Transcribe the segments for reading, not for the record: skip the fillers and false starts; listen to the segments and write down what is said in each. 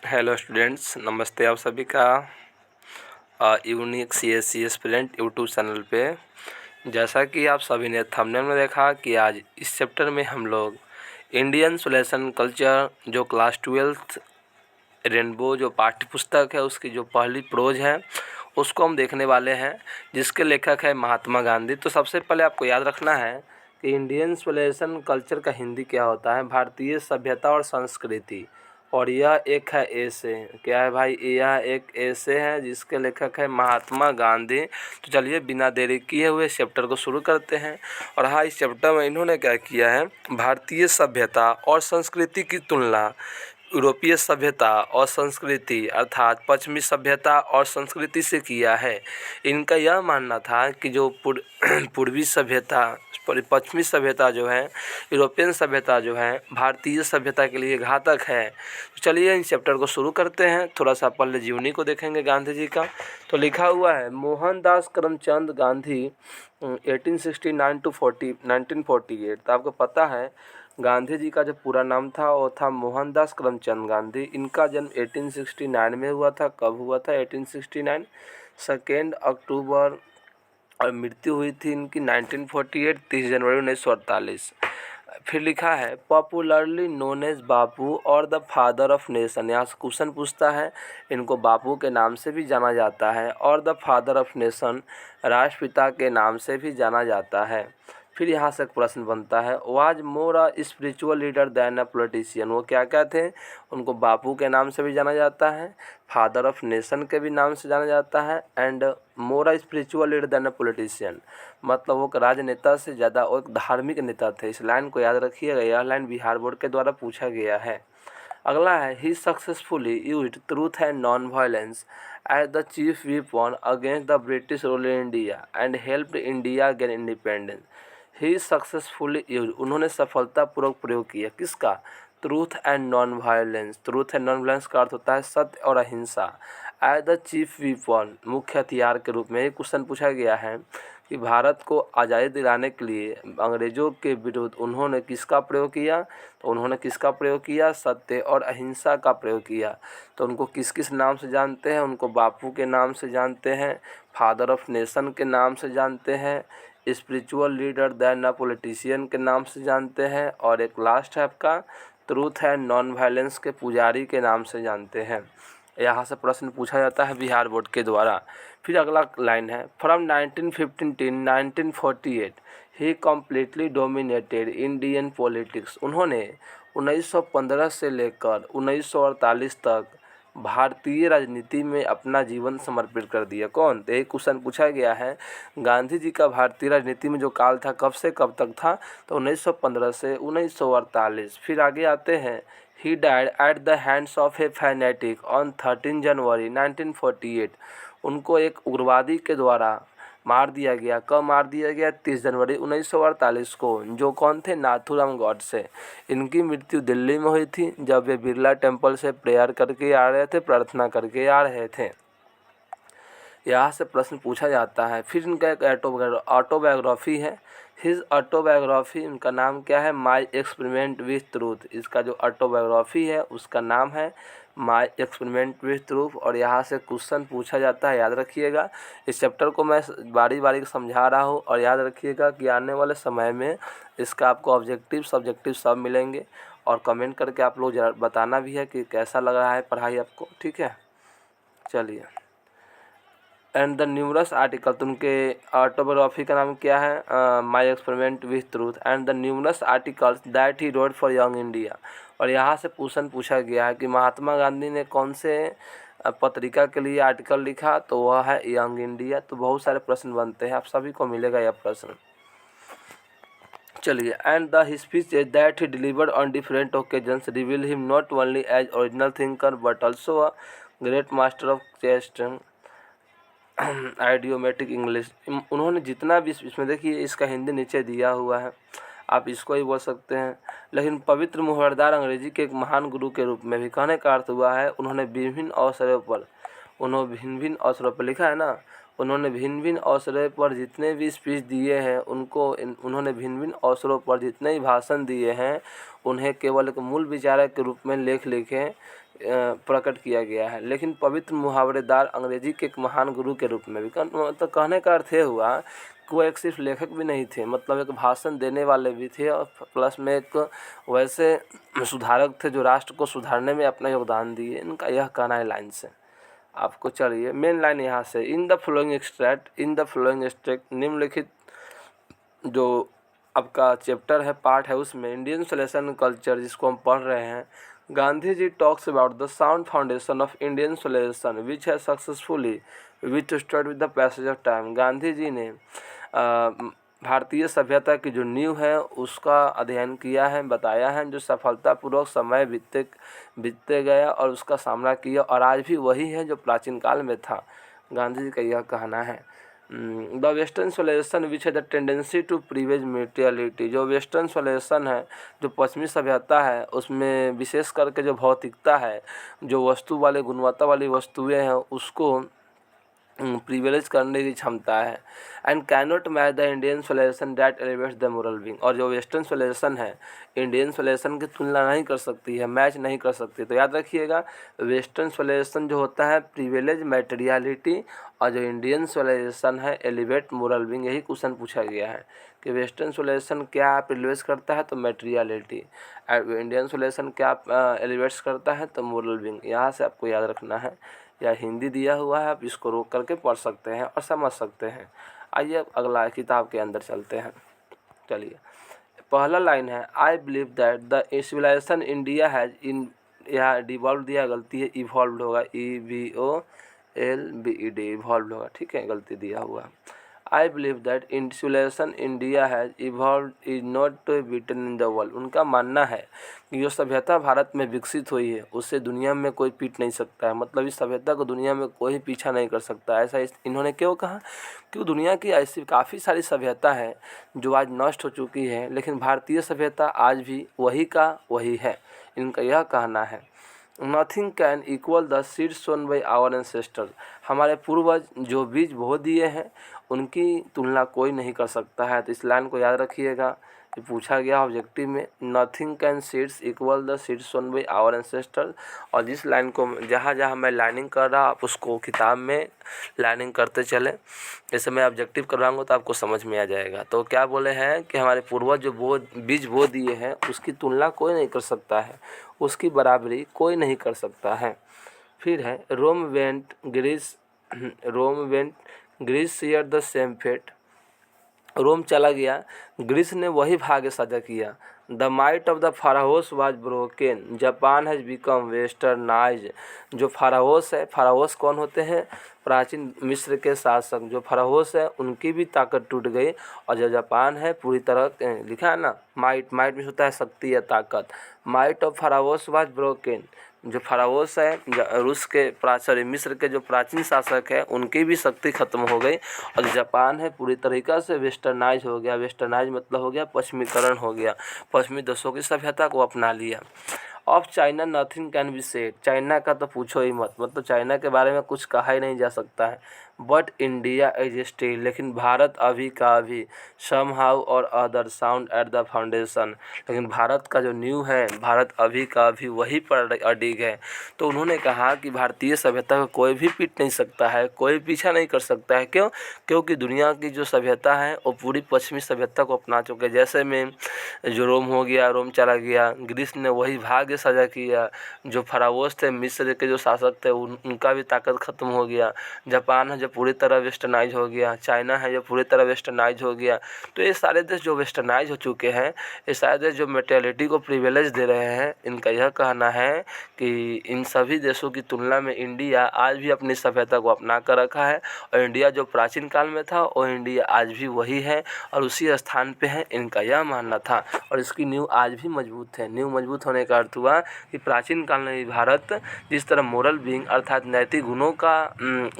Hello students, नमस्ते आप सभी का unique C S aspirant YouTube channel पे। जैसा कि आप सभी ने थंबनेल में देखा कि आज इस चैप्टर में हम लोग इंडियन सोलेशन कल्चर जो क्लास 12th रेनबो जो पाठ्य पुस्तक है उसकी जो पहली प्रोज है उसको हम देखने वाले हैं, जिसके लेखक है महात्मा गांधी। तो सबसे पहले आपको याद रखना है कि इंडियन सोलेशन कल्चर का हिंदी क्या होता है, भारतीय सभ्यता और संस्कृति। और यह एक है ऐसे, क्या है भाई, यह एक ऐसे है जिसके लेखक है महात्मा गांधी। तो चलिए बिना देरी किए हुए चैप्टर को शुरू करते हैं। और हाँ, इस चैप्टर में इन्होंने क्या किया है, भारतीय सभ्यता और संस्कृति की तुलना यूरोपीय सभ्यता और संस्कृति अर्थात पश्चिमी सभ्यता और संस्कृति से किया है। इनका यह मानना था कि जो पूर्वी सभ्यता पश्चिमी सभ्यता जो है, यूरोपियन सभ्यता जो है, भारतीय सभ्यता के लिए घातक है। तो चलिए इस चैप्टर को शुरू करते हैं। थोड़ा सा पहले जीवनी को देखेंगे गांधी जी का। तो लिखा हुआ है मोहनदास करमचंद गांधी 1869 to 1948। तो आपको पता है गांधी जी का जो पूरा नाम था वो था मोहनदास करमचंद गांधी। इनका जन्म 1869 में हुआ था। कब हुआ था? 1869 2 अक्टूबर। और मृत्यु हुई थी इनकी 1948 30 जनवरी 1948। फिर लिखा है पॉपुलरली नोन एज बापू और द फादर ऑफ नेशन। यहाँ से क्वेश्चन पूछता है, इनको बापू के नाम से भी जाना जाता है और द फादर ऑफ नेशन राष्ट्रपिता के नाम से भी जाना जाता है। फिर यहाँ से एक प्रश्न बनता है, was more a spiritual leader then a politician. वो क्या क्या थे? उनको बापू के नाम से भी जाना जाता है, फादर ऑफ नेशन के भी नाम से जाना जाता है, and more a spiritual leader then a politician. मतलब वो एक राजनेता से ज़्यादा वो एक धार्मिक नेता थे। इस लाइन को याद रखिएगा, यह लाइन बिहार बोर्ड के द्वारा पूछा गया है। अगला है he successfully used truth and non violence as the chief weapon against the British rule in India and helped India gain independence. He successfully use, उन्होंने सफलतापूर्वक प्रयोग किया किसका? Truth and non violence. Truth and non violence का अर्थ होता है सत्य और अहिंसा। एज द चीफ वेपन, मुख्य हथियार के रूप में। एक क्वेश्चन पूछा गया है कि भारत को आज़ादी दिलाने के लिए अंग्रेज़ों के विरुद्ध उन्होंने किसका प्रयोग किया? तो उन्होंने किसका प्रयोग किया? सत्य और अहिंसा का प्रयोग किया। तो उनको किस किस नाम से जानते हैं? उनको बापू के नाम से जानते हैं, फादर ऑफ नेशन के नाम से जानते हैं, spiritual leader then a politician के नाम से जानते हैं, और एक लास्ट है आपका ट्रूथ एंड नॉन वायलेंस के पुजारी के नाम से जानते हैं। यहाँ से प्रश्न पूछा जाता है बिहार बोर्ड के द्वारा। फिर अगला लाइन है from 1915 to 1948 he completely dominated Indian politics. उन्होंने 1915 से लेकर 1948 तक भारतीय राजनीति में अपना जीवन समर्पित कर दिया। कौन? तो एक क्वेश्चन पूछा गया है, गांधी जी का भारतीय राजनीति में जो काल था कब से कब तक था? तो 1915 से 1948। फिर आगे आते हैं, he died at the hands of A fanatic on 13 जनवरी 1948। उनको एक उग्रवादी के द्वारा मार दिया गया। कब मार दिया गया? 30 जनवरी 1948 को। जो कौन थे? नाथूराम गॉडसे। इनकी मृत्यु दिल्ली में हुई थी जब वे बिरला टेम्पल से प्रेयर करके आ रहे थे, प्रार्थना करके आ रहे थे। यहाँ से प्रश्न पूछा जाता है। फिर इनका एक ऑटोबायोग्राफी है, हिज ऑटोबायोग्राफी। उनका नाम क्या है? My experiment with truth. इसका जो ऑटोबायोग्राफी है उसका नाम है माई एक्सपेरिमेंट विथ ट्रूथ। और यहाँ से क्वेश्चन पूछा जाता है, याद रखिएगा। इस चैप्टर को मैं बारी बारी समझा रहा हूँ और याद रखिएगा कि आने वाले समय में इसका आपको ऑब्जेक्टिव सब्जेक्टिव सब मिलेंगे। और कमेंट करके आप लोग जरा बताना भी है कि कैसा लग रहा है पढ़ाई आपको, ठीक है। चलिए, एंड द न्यूमरस आर्टिकल, तो उनके ऑटोबायोग्राफी का नाम क्या है? My experiment with truth and the numerous articles that he road for young India. और यहाँ से क्वेश्चन पूछा गया है कि महात्मा गांधी ने कौन से पत्रिका के लिए आर्टिकल लिखा? तो वह है यंग इंडिया। तो बहुत सारे प्रश्न बनते हैं, आप सभी को मिलेगा यह प्रश्न। चलिए, and the speech that he delivered on different occasions reveal him not only as original thinker but also a great master of chaste idiomatic English. उन्होंने जितना भी इसमें देखिए, इसका हिंदी नीचे दिया हुआ है, आप इसको ही बोल सकते हैं। लेकिन पवित्र मुहरदार अंग्रेजी के एक महान गुरु के रूप में भी कहने का अर्थ हुआ है, उन्होंने भिन्न भिन्न अवसरों पर लिखा है ना, उन्होंने भिन्न भिन्न अवसरों पर जितने भी स्पीच दिए हैं उन्होंने भिन्न भिन्न अवसरों पर जितने भी भाषण दिए हैं उन्हें केवल एक मूल विचारक के रूप में लेख लिखे प्रकट किया गया है, लेकिन पवित्र मुहावरेदार अंग्रेजी के एक महान गुरु के रूप में भी। तो कहने का अर्थ ये हुआ कि वो एक सिर्फ लेखक भी नहीं थे, मतलब एक भाषण देने वाले भी थे और प्लस में एक वैसे सुधारक थे जो राष्ट्र को सुधारने में अपना योगदान दिए। इनका यह कहना है लाइन से आपको। चलिए मेन लाइन यहाँ से, इन द फ्लोइंग एक्सट्रैक्ट निम्नलिखित जो आपका चैप्टर है, पार्ट है, उसमें इंडियन सोल्यूशन कल्चर जिसको हम पढ़ रहे हैं, Gandhi ji talks about the sound foundation of Indian solution which है successfully withstood with the passage of time. Gandhi ji ने भारतीय सभ्यता की जो नींव है उसका अध्ययन किया है, बताया है, जो सफलतापूर्वक समय बीतते गया और उसका सामना किया और आज भी वही है जो प्राचीन काल में था। गांधी जी का यह कहना है। द वेस्टर्न सोल्यूशन विच है द टेंडेंसी टू प्रीवेज मेटेरियलिटी। जो वेस्टर्न सोल्यूशन है, जो पश्चिमी सभ्यता है, उसमें विशेष करके जो भौतिकता है, जो वस्तु वाले गुणवत्ता वाली वस्तुएं हैं उसको प्रिविलेज करने की क्षमता है। And cannot match the Indian solution that elevates the moral being. और जो वेस्टर्न सोल्यूशन है इंडियन सोल्यूशन की तुलना नहीं कर सकती है, मैच नहीं कर सकती। तो याद रखिएगा, वेस्टर्न सोल्यूशन जो होता है प्रिविलेज मैटेरियलिटी और जो इंडियन सोल्यूशन है एलिवेट मोरल बीइंग। यही क्वेश्चन पूछा गया है कि वेस्टर्न सोल्यूशन क्या प्रिविलेज करता है, तो मैटेरियलिटी। इंडियन सोल्यूशन क्या एलिवेट्स करता है, तो मोरल बीइंग। यहाँ से आपको याद रखना है, या हिंदी दिया हुआ है, आप इसको रोक करके पढ़ सकते हैं और समझ सकते हैं। आइए अब अगला किताब के अंदर चलते हैं। चलिए पहला लाइन है, I believe that the civilisation India has in, यहाँ डिवॉल्व दिया, गलती है, इवॉल्व होगा, EVOLVED, इवॉल्व होगा, ठीक है, गलती दिया हुआ। I believe that in civilisation India has evolve is not to beaten in the world. उनका मानना है कि जो सभ्यता भारत में विकसित हुई है उससे दुनिया में कोई पीट नहीं सकता है, मतलब इस सभ्यता को दुनिया में कोई पीछा नहीं कर सकता। ऐसा इन्होंने क्यों कहा? क्योंकि दुनिया की ऐसी काफ़ी सारी सभ्यता है जो आज नष्ट हो चुकी है, लेकिन भारतीय सभ्यता आज भी वही का वही है। इनका यह कहना है, nothing can equal the seed sown by our ancestor. हमारे पूर्वज जो बीज बो दिए हैं उनकी तुलना कोई नहीं कर सकता है। तो इस लाइन को याद रखिएगा, ये पूछा गया ऑब्जेक्टिव में, nothing can seeds equal the seed sown by our ancestor. और जिस लाइन को जहाँ जहाँ मैं लाइनिंग कर रहा आप उसको किताब में लाइनिंग करते चले, जैसे मैं ऑब्जेक्टिव करवाऊंगा तो आपको समझ में आ जाएगा। तो क्या बोले हैं कि हमारे पूर्वज जो बीज बो दिए हैं उसकी तुलना कोई नहीं कर सकता है, उसकी बराबरी कोई नहीं कर सकता है। फिर है, Rome went Greece share the same fate. Rome चला गया, ग्रीस ने वही भाग्य साझा किया। The might of the Pharaohs was broken, Japan has become westernise. जो फाराहोस है, फाराहोस कौन होते हैं? प्राचीन मिस्र के शासक। जो फाराहोस है उनकी भी ताकत टूट गई और जो जापान है पूरी तरह, लिखा है ना, माइट में होता है शक्ति या ताकत। Might of Pharaohs was broken. जो फाराओस है रूस के मिस्र के जो प्राचीन शासक है उनकी भी शक्ति खत्म हो गई और जापान है पूरी तरीक़ा से वेस्टर्नाइज हो गया। वेस्टर्नाइज मतलब हो गया पश्चिमीकरण हो गया, पश्चिमी देशों की सभ्यता को अपना लिया। Of China nothing can be said. China का तो पूछो ही मत, मतलब चाइना के बारे में कुछ कहा ही नहीं जा सकता है। बट इंडिया इज स्टिल, लेकिन भारत अभी का अभी, सम हाउ और other sound at the foundation. लेकिन भारत का जो न्यू है, भारत अभी का अभी वही पर अडिग है। तो उन्होंने कहा कि भारतीय सभ्यता को कोई भी पीट नहीं सकता है, कोई पीछा नहीं कर सकता है। क्यों? क्योंकि दुनिया की जो सभ्यता है वो पूरी पश्चिमी सभ्यता को अपना चुके। जैसे में जो रोम हो गया, रोम चला गया, ग्रीस ने वही भाग्य साझा किया। जो फराओस थे मिस्र के जो शासक थे उनका भी ताकत खत्म हो गया। जापान है जो पूरी तरह वेस्टर्नाइज हो गया, चाइना है जो पूरी तरह वेस्टर्नाइज हो गया। तो ये सारे देश जो वेस्टर्नाइज हो चुके हैं, ये सारे देश जो मेटेरियलिटी को प्रिविलेज दे रहे हैं, इनका यह कहना है कि इन सभी देशों की तुलना में इंडिया आज भी अपनी सभ्यता को अपना कर रखा है और इंडिया जो प्राचीन काल में था वो इंडिया आज भी वही है और उसी स्थान पे है, इनका यह मानना था। और इसकी नींव आज भी मजबूत है। नींव मजबूत होने का अर्थ हुआ कि प्राचीन काल में भारत जिस तरह मोरल बीइंग अर्थात नैतिक गुणों का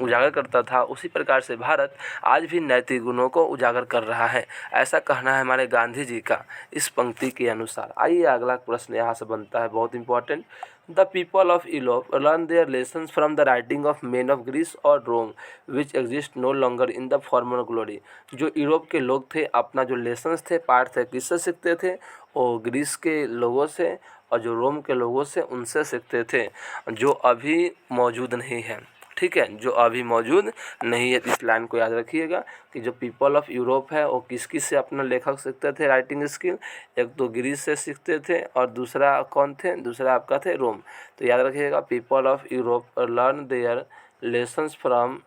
उजागर करता था, था, उसी प्रकार से भारत आज भी नैतिक गुणों को उजागर कर रहा है, ऐसा कहना है हमारे गांधी जी का इस पंक्ति के अनुसार। आइए अगला प्रश्न यहाँ से बनता है, बहुत important. The people of Europe learn their lessons from the writing of men of Greece और Rome which exist no longer in the former glory. जो यूरोप के लोग थे अपना जो लेसन्स थे, पाठ थे, किससे सीखते थे? वो ग्रीस के लोगों से और जो रोम के लोगों से उनसे सीखते थे, जो अभी मौजूद नहीं है। ठीक है, जो अभी मौजूद नहीं है। इस लाइन को याद रखिएगा कि जो पीपल ऑफ यूरोप है वो किस किस से अपना लेखक सीखते थे राइटिंग स्किल? एक तो ग्रीस से सीखते थे और दूसरा कौन थे? दूसरा आपका थे रोम। तो याद रखिएगा people of Europe learn their lessons from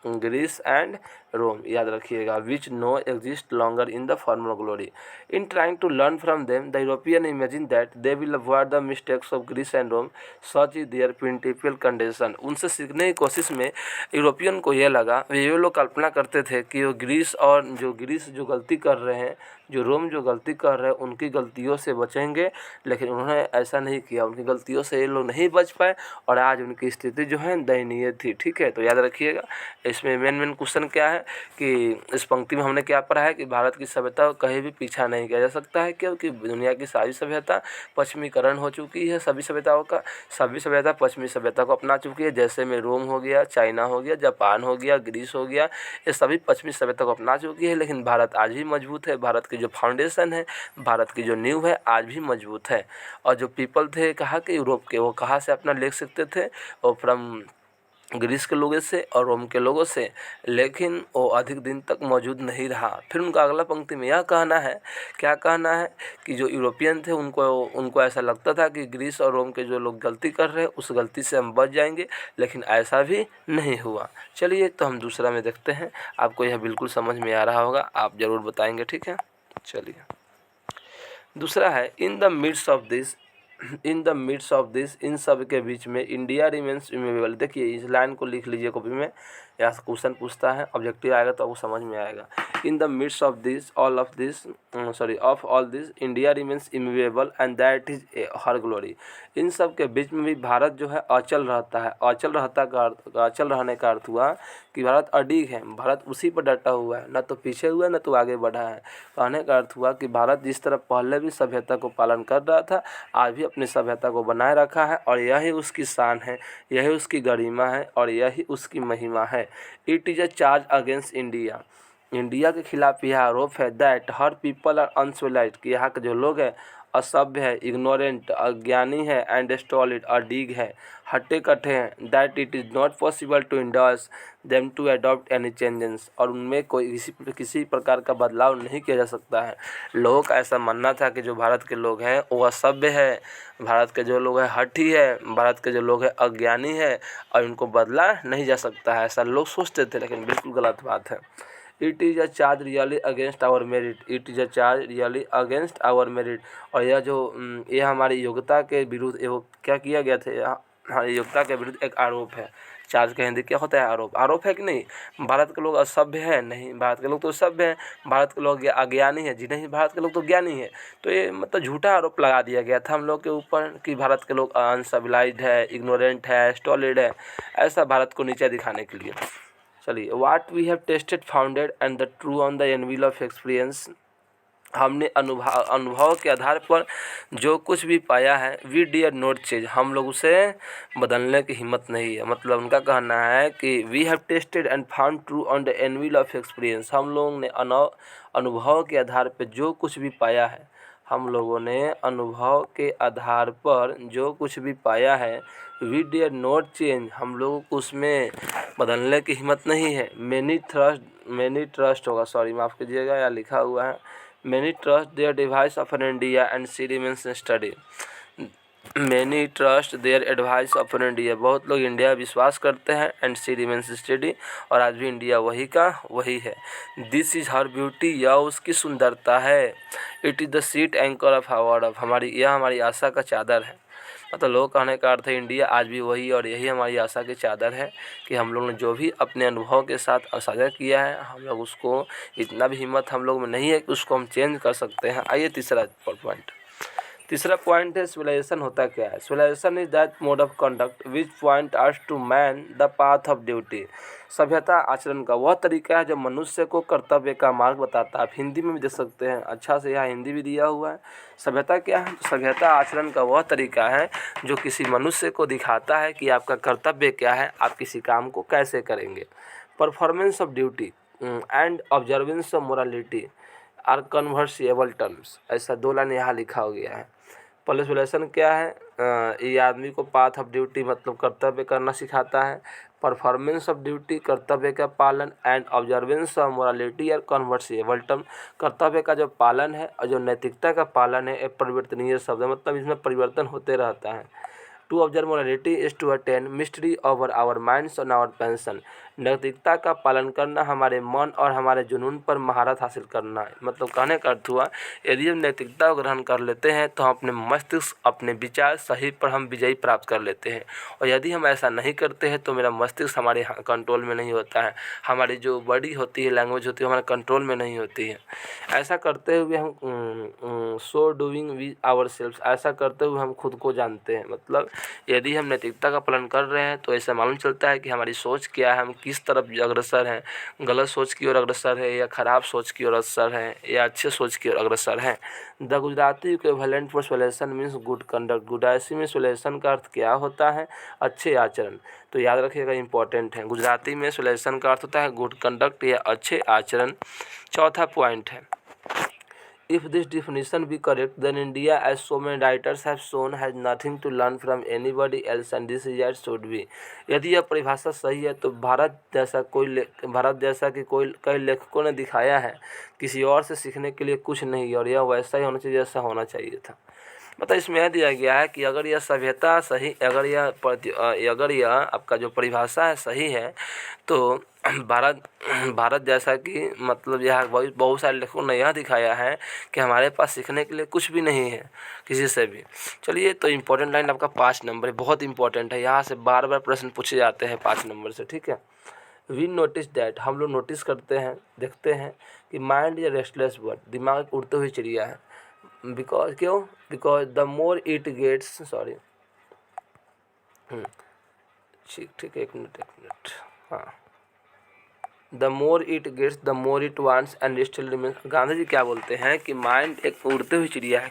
Greece and Rome, याद रखिएगा, which no exist longer in the former glory. In trying to learn from them the European imagine that they will avoid the mistakes of Greece and Rome, such is their principal condition. उनसे सीखने की कोशिश में European को ये लगा, ये लोग कल्पना करते थे कि वो ग्रीस जो गलती कर रहे हैं, जो रोम जो गलती कर रहे हैं, उनकी गलतियों से बचेंगे, लेकिन उन्होंने ऐसा नहीं किया। उनकी गलतियों से ये लोग नहीं बच पाए और आज उनकी स्थिति जो है दयनीय थी। ठीक है, तो याद रखिएगा इसमें मेन क्वेश्चन क्या है कि इस पंक्ति में हमने क्या पढ़ा है कि भारत की सभ्यता कहीं भी पीछा नहीं किया जा सकता है, क्योंकि दुनिया की सारी सभ्यता पश्चिमीकरण हो चुकी है। सभी सभ्यता पश्चिमी सभ्यता को अपना चुकी है, जैसे में रोम हो गया, चाइना हो गया, जापान हो गया, ग्रीस हो गया, ये सभी पश्चिमी सभ्यता को अपना चुकी है। लेकिन भारत आज भी मजबूत है, भारत की जो फाउंडेशन है, भारत की जो नींव है, आज भी मजबूत है। और जो पीपल थे कहाँ के? यूरोप के। वो कहाँ से अपना लेख सीखते थे? वो फ्रॉम ग्रीस के लोगों से और रोम के लोगों से, लेकिन वो अधिक दिन तक मौजूद नहीं रहा। फिर उनका अगला पंक्ति में यह कहना है, क्या कहना है कि जो यूरोपियन थे उनको ऐसा लगता था कि ग्रीस और रोम के जो लोग गलती कर रहे हैं उस गलती से हम बच जाएंगे, लेकिन ऐसा भी नहीं हुआ। चलिए तो हम दूसरा में देखते हैं, आपको यह बिल्कुल समझ में आ रहा होगा, आप ज़रूर बताएंगे। ठीक है, चलिए दूसरा है, in the midst of this, इन सब के बीच में, इंडिया रिमेन्स इमूवेबल। देखिए इस लाइन को लिख लीजिए कॉपी में, यहाँ से क्वेश्चन पूछता है, ऑब्जेक्टिव आएगा तो आपको समझ में आएगा। In the midst of this of all this India remains immovable and that is her glory. इन सब के बीच में भी भारत जो है अचल रहता है। अचल रहने का अर्थ हुआ कि भारत अडिग है, भारत उसी पर डटा हुआ है, न तो पीछे हुआ न तो आगे बढ़ा है। कहने का अर्थ हुआ कि भारत जिस तरह पहले भी सभ्यता को पालन कर रहा था, आज भी अपनी सभ्यता को बनाए रखा है, और यही उसकी शान है, यही उसकी गरिमा है और यही उसकी महिमा है। It is a charge against India. India के खिलाफ यह आरोप है that her people are uncivilised, कि यहाँ के जो लोग हैं असभ्य है, इग्नोरेंट अज्ञानी है, एंड स्टॉलिड अडीग है, हट्टे कट्टे हैं। That it is not possible to indulge them to adopt any changes, और उनमें कोई किसी प्रकार का बदलाव नहीं किया जा सकता है। लोगों का ऐसा मानना था कि जो भारत के लोग हैं वो असभ्य है, भारत के जो लोग हैं हठी है, भारत के जो लोग हैं अज्ञानी है और उनको बदला नहीं जा सकता है, ऐसा लोग सोचते थे, लेकिन बिल्कुल गलत बात है। It is a charge really against our merit, it is a charge really against our merit. और यह जो ये हमारी योग्यता के विरुद्ध वो क्या किया गया था, हमारी योग्यता के विरुद्ध एक आरोप है। चार्ज का हिंदी क्या होता है? आरोप है कि नहीं? भारत के लोग असभ्य हैं? नहीं, भारत के लोग तो सभ्य हैं। भारत के लोग अज्ञानी हैं? जी नहीं, भारत के लोग तो ज्ञानी हैं। तो ये मतलब झूठा आरोप लगा दिया गया था हम लोग के ऊपर कि भारत के लोग अनसिविलाइज्ड है, इग्नोरेंट है, स्टॉलिड है, ऐसा भारत को नीचे दिखाने के लिए। चलिए, what we have tested founded and the true on the anvil of experience. हमने अनुभव के आधार पर जो कुछ भी पाया है, वी डियर नोट चेंज, हम लोग उसे बदलने की हिम्मत नहीं है। मतलब उनका कहना है कि we have tested and found true on the anvil of experience, हम लोगों ने अनुभव के आधार पर जो कुछ भी पाया है, हम लोगों ने अनुभव के आधार पर जो कुछ भी पाया है, वी डियर नोट चेंज, हम लोगों को उसमें बदलने की हिम्मत नहीं है। मैनी ट्रस्ट होगा, सॉरी माफ़ कीजिएगा, यहाँ लिखा हुआ है many trust their device of an India and see remains study. Many trust their advice of an India, बहुत लोग इंडिया विश्वास करते हैं, एंड सी रिमेन्स स्टडी, और आज भी इंडिया वही का वही है। दिस इज़ हर ब्यूटी, यह उसकी सुंदरता है। It is the sheet anchor of our hope of, यह हमारी आशा का चादर है। मतलब लोग कहने का अर्थ है इंडिया आज भी वही, और यही हमारी आशा की चादर है कि हम लोग ने जो भी अपने अनुभव के साथ साझा किया है, हम लोग उसको, इतना भी हिम्मत हम लोग में नहीं है कि उसको हम चेंज कर सकते हैं। आइए तीसरा पॉइंट, तीसरा पॉइंट है सिविलाइजेशन होता क्या है। Civilisation is that mode of conduct which point us to man the path of duty. सभ्यता आचरण का वह तरीका है जो मनुष्य को कर्तव्य का मार्ग बताता है। आप हिंदी में भी देख सकते हैं, अच्छा से यहाँ हिंदी भी दिया हुआ है। सभ्यता क्या है? सभ्यता आचरण का वह तरीका है जो किसी मनुष्य को दिखाता है कि आपका कर्तव्य क्या है, आप किसी काम को कैसे करेंगे। Performance of duty and observance of morality are convertible terms. ऐसा 2 लाइन यहाँ लिखा हो गया है। पॉलिटिशियन क्या है? ये आदमी को पाथ ऑफ ड्यूटी मतलब कर्तव्य करना सिखाता है। परफॉर्मेंस ऑफ ड्यूटी कर्तव्य का पालन एंड ऑब्जर्वेंस ऑफ मोरालिटी और कन्वर्सिएबल टर्म। कर्तव्य का जो पालन है और जो नैतिकता का पालन है, एक परिवर्तनीय शब्द है, मतलब इसमें परिवर्तन होते रहता है। To observe morality is to attain mastery over our minds और आवर पेंशन। नैतिकता का पालन करना हमारे मन और हमारे जुनून पर महारत हासिल करना है। मतलब कहने का अर्थ हुआ, यदि हम नैतिकता को ग्रहण कर लेते हैं तो हम अपने मस्तिष्क, अपने विचार सही पर हम विजयी प्राप्त कर लेते हैं। और यदि हम ऐसा नहीं करते हैं तो मेरा मस्तिष्क हमारे कंट्रोल में नहीं होता है, हमारी जो बॉडी होती है, लैंग्वेज होती है, हमारे कंट्रोल में नहीं होती है। ऐसा करते हुए हम so doing we ourselves, ऐसा करते हुए हम खुद को जानते हैं। मतलब यदि हम नैतिकता का पालन कर रहे हैं तो ऐसा मालूम चलता है कि हमारी सोच क्या है, हम किस तरफ अग्रसर हैं, गलत सोच की ओर अग्रसर है या खराब सोच की ओर अग्रसर हैं या अच्छे सोच की ओर अग्रसर हैं। The Gujarati equivalent for civilisation means good conduct. Gujarati में सिविलाइजेशन का अर्थ क्या होता है? अच्छे आचरण। तो याद रखिएगा, इंपॉर्टेंट है। गुजराती में सिविलाइजेशन का अर्थ होता है गुड कंडक्ट या अच्छे आचरण। चौथा पॉइंट है, If this definition be correct, then India, as so many writers have shown, has nothing to learn from anybody else, and this is as should be. यदि यह परिभाषा सही है तो भारत जैसा कि कोई कई लेखकों ने दिखाया है, किसी और से सीखने के लिए कुछ नहीं, और यह वैसा ही होना चाहिए जैसा होना चाहिए था। मतलब इसमें यह दिया गया है कि अगर यह सभ्यता सही, अगर यह आपका जो परिभाषा है सही है तो भारत जैसा कि मतलब यह बहुत सारे लेखकों ने यह दिखाया है कि हमारे पास सीखने के लिए कुछ भी नहीं है किसी से भी। चलिए, तो इम्पोर्टेंट लाइन आपका 5 नंबर है, बहुत इंपॉर्टेंट है, यहाँ से बार बार प्रश्न पूछे जाते हैं 5 नंबर से, ठीक है। वी नोटिस डैट, हम लोग नोटिस करते हैं, देखते हैं कि माइंड इज रेस्टलेस बर्ड, दिमाग उड़ते हुए चिड़िया है। Because the more it gets, sorry, ठीक, एक मिनट, हाँ, the more it gets the more it wants and still remains. Gandhi ji क्या बोलते हैं कि माइंड एक उड़ते हुई चिड़िया है।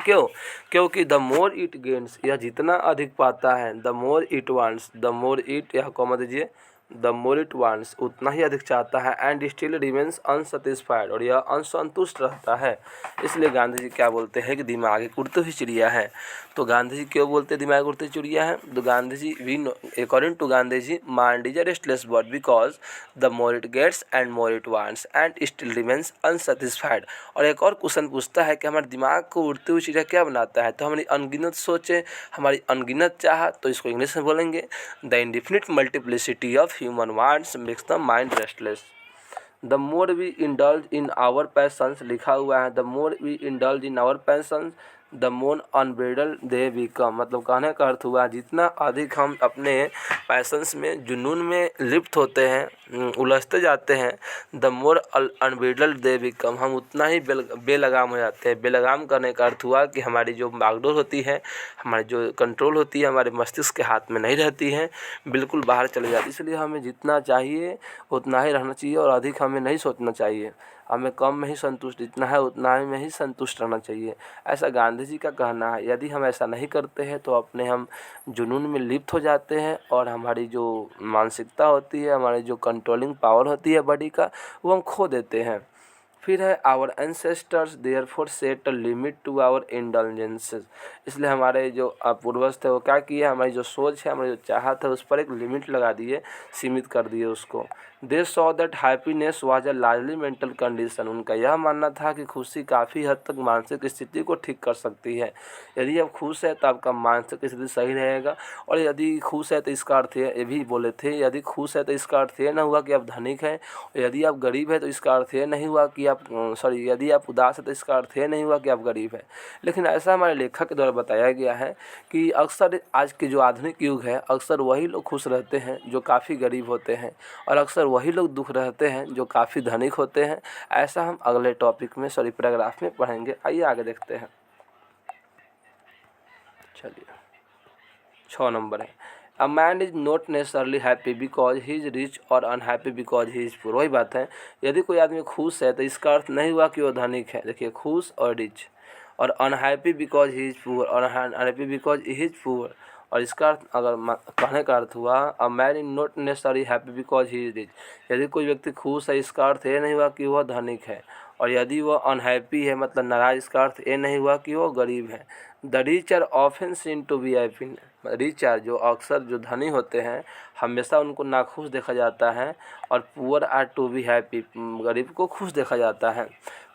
क्योंकि द मोर इट गेन्स, यह जितना अधिक पाता है, the more it wants, the more it, यह कॉमा दीजिए, द मोर इट वांट्स, उतना ही अधिक चाहता है, एंड स्टिल रिमेन्स अनसेटिस्फाइड, और यह असंतुष्ट रहता है। इसलिए गांधी जी क्या बोलते हैं कि दिमाग एक उड़ती हुई चिड़िया है। तो गांधी जी क्यों बोलते हैं दिमाग उड़ती चिड़िया है? तो Gandhi ji, according to Gandhi ji, mind is a restless bird because the more it gets and more it wants and still remains unsatisfied. और एक और क्वेश्चन पूछता है कि हमारे दिमाग को उड़ती हुई चिड़िया क्या बनाता है? तो हमारी अनगिनत सोचें, हमारी अनगिनत चाह, तो इसको इंग्लिश में बोलेंगे the indefinite multiplicity of human wants makes the mind restless. The more we indulge in our passions, लिखा हुआ है, the more we indulge in our passions, the more unbridled they become। मतलब कहने का अर्थ हुआ, जितना अधिक हम अपने पैशंस में, जुनून में लिप्त होते हैं, उलझते जाते हैं, the more unbridled they become, हम उतना ही बेलगाम हो जाते हैं। बेलगाम करने का अर्थ हुआ कि हमारी जो बागडोर होती है, हमारी जो कंट्रोल होती है, हमारे मस्तिष्क के हाथ में नहीं रहती है, बिल्कुल बाहर चले जाती है। इसलिए हमें जितना चाहिए उतना ही रहना चाहिए और अधिक हमें नहीं सोचना चाहिए। हमें कम में ही संतुष्ट, जितना है उतना ही में ही संतुष्ट रहना चाहिए, ऐसा गांधी जी का कहना है। यदि हम ऐसा नहीं करते हैं तो अपने हम जुनून में लिप्त हो जाते हैं और हमारी जो मानसिकता होती है, हमारी जो कंट्रोलिंग पावर होती है बॉडी का, वो हम खो देते हैं। फिर है our ancestors therefore set a limit to our indulgences. इसलिए हमारे जो पूर्वज थे वो क्या किए, हमारी जो सोच है, हमारी जो चाहत है, उस पर एक लिमिट लगा दिए, सीमित कर दिए उसको। दे saw that happiness was a largely mental condition. उनका यह मानना था कि खुशी काफ़ी हद तक मानसिक स्थिति को ठीक कर सकती है। यदि आप खुश है तो आपका मानसिक स्थिति सही रहेगा। और यदि खुश है तो इसका अर्थ ये भी बोले थे, यदि खुश है तो इसका अर्थ ये ना हुआ कि आप धनिक हैं, यदि आप गरीब है तो इसका अर्थ ये नहीं हुआ कि यदि आप उदास है तो इसका अर्थ ये नहीं हुआ कि आप गरीब हैं। लेकिन ऐसा हमारे लेखक के द्वारा बताया गया है कि अक्सर आज के जो आधुनिक युग है, अक्सर वही लोग खुश रहते हैं जो काफ़ी गरीब होते हैं, और अक्सर वही लोग दुख रहते हैं जो काफ़ी धनिक होते हैं। ऐसा हम अगले टॉपिक में पैराग्राफ में पढ़ेंगे। आइए आगे देखते हैं। चलिए 6 नंबर है, a man is not necessarily happy because he is rich और unhappy because he is poor. वही बात है, यदि कोई आदमी खुश है तो इसका अर्थ नहीं हुआ कि वो धनिक है। देखिए खुश और रिच, और unhappy because he is poor और unhappy because he is poor. और इसका अर्थ अगर कहने का अर्थ हुआ a man is not necessary happy because he is rich, यदि कोई व्यक्ति खुश है इसका अर्थ ये नहीं हुआ कि वह धनिक है, और यदि वह अनहैप्पी है मतलब नाराज, इसका अर्थ ये नहीं हुआ कि वो गरीब है। The rich are often seen to be happy, rich are जो अक्सर जो धनी होते हैं हमेशा उनको नाखुश देखा जाता है, और poor are to be happy, गरीब को खुश देखा जाता है।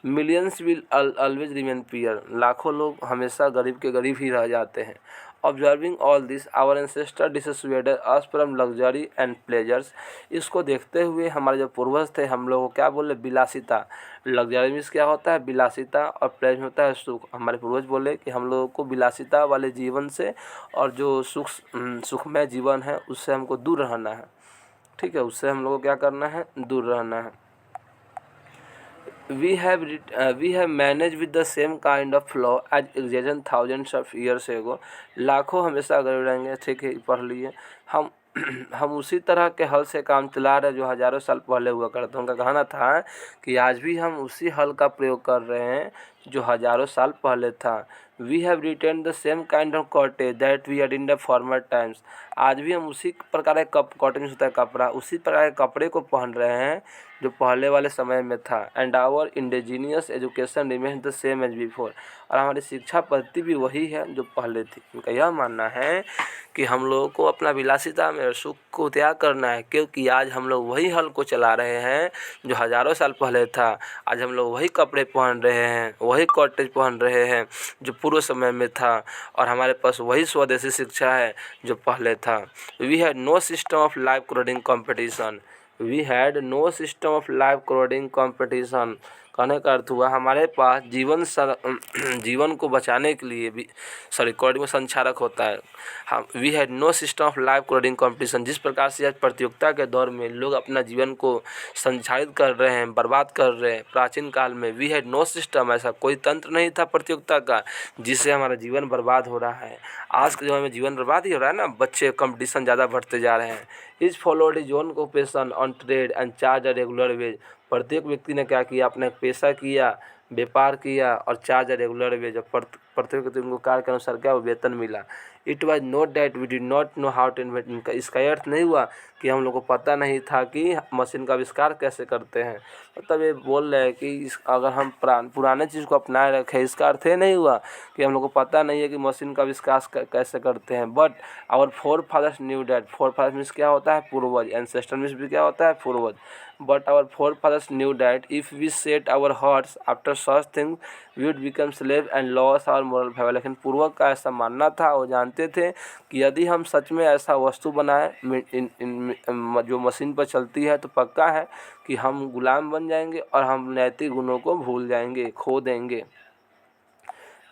Millions will always remain poor, लाखों लोग हमेशा गरीब के गरीब ही रह जाते हैं। Observing all this our ancestor dissuaded us from luxury and pleasures, इसको देखते हुए हमारे जो पूर्वज थे हम लोग को क्या बोले, विलासिता। लग्जरी मीन्स क्या होता है, विलासिता, और प्लेजर होता है सुख। हमारे पूर्वज बोले कि हम लोगों को विलासिता वाले जीवन से और जो सुखमय जीवन है उससे हमको दूर रहना है। ठीक है, उससे हम लोगों को क्या करना है, दूर रहना है। We have managed with the same kind of law as existed thousands of years ago, लाखों हमेशा गरीब रहेंगे। ठीक है, पढ़ लिए हम हम उसी तरह के हल से काम चला रहे जो हज़ारों साल पहले हुआ करते। उनका कहना था कि आज भी हम उसी हल का प्रयोग कर रहे हैं जो हज़ारों साल पहले था। We have retained the same kind of cottage that we had in the former times, आज भी हम उसी प्रकार के कॉटन होता है कपड़ा, उसी प्रकार के कपड़े को पहन रहे हैं जो पहले वाले समय में था। And our indigenous education remains the same as before, और हमारी शिक्षा पद्धति भी वही है जो पहले थी। उनका यह मानना है कि हम लोगों को अपना विलासिता में सुख को त्याग करना है, क्योंकि आज हम लोग वही हल को चला रहे हैं जो हज़ारों साल पहले था। आज हम लोग वही कपड़े पहन रहे हैं, वही कॉटेज पहन रहे हैं जो पूर्व समय में था, और हमारे पास वही स्वदेशी शिक्षा है जो पहले था। We had no system of life corroding competition, we had no system of life corroding competition, कहने का अर्थ हुआ हमारे पास जीवन को बचाने के लिए भी कोडिंग में संचारक होता है। हम we had no system of life corroding competition, जिस प्रकार से आज प्रतियोगिता के दौर में लोग अपना जीवन को संचालित कर रहे हैं, बर्बाद कर रहे हैं, प्राचीन काल में वी हैड नो सिस्टम, ऐसा कोई तंत्र नहीं था प्रतियोगिता का जिससे हमारा जीवन बर्बाद हो रहा है। आज के समय में जीवन बर्बाद ही हो रहा है ना, बच्चे कंपटीशन ज़्यादा बढ़ते जा रहे हैं। Each followed his own occupation on trade and charge a regular wage, प्रत्येक व्यक्ति ने क्या किया, अपने पेशा किया, व्यापार किया और चार्ज रेगुलर वेज, प्रत्येक व्यक्ति उनको कार्य के अनुसार क्या वेतन मिला। It was not that we did not know how to invent, इनका इसका अर्थ नहीं हुआ कि हम लोग को पता नहीं था कि मशीन का आविष्कार कैसे करते हैं। मतलब ये बोल रहे हैं कि अगर हम पुराने चीज़ को अपनाए रखें, इसका अर्थ ये नहीं हुआ कि हम लोग को पता नहीं है कि मशीन का आविष्कार कैसे करते हैं। But our forefathers knew that, forefathers means क्या होता है, पूर्वज, एंसेस्टर मीन्स भी क्या होता है, पूर्वज। But our forefathers knew that if we set our hearts after such things we would become slave and lose our moral value, लेकिन पूर्वज का ऐसा मानना था, वो जानते थे कि यदि हम सच में ऐसा वस्तु बनाए जो मशीन पर चलती है तो पक्का है कि हम गुलाम बन जाएंगे और हम नैतिक गुणों को भूल जाएंगे, खो देंगे।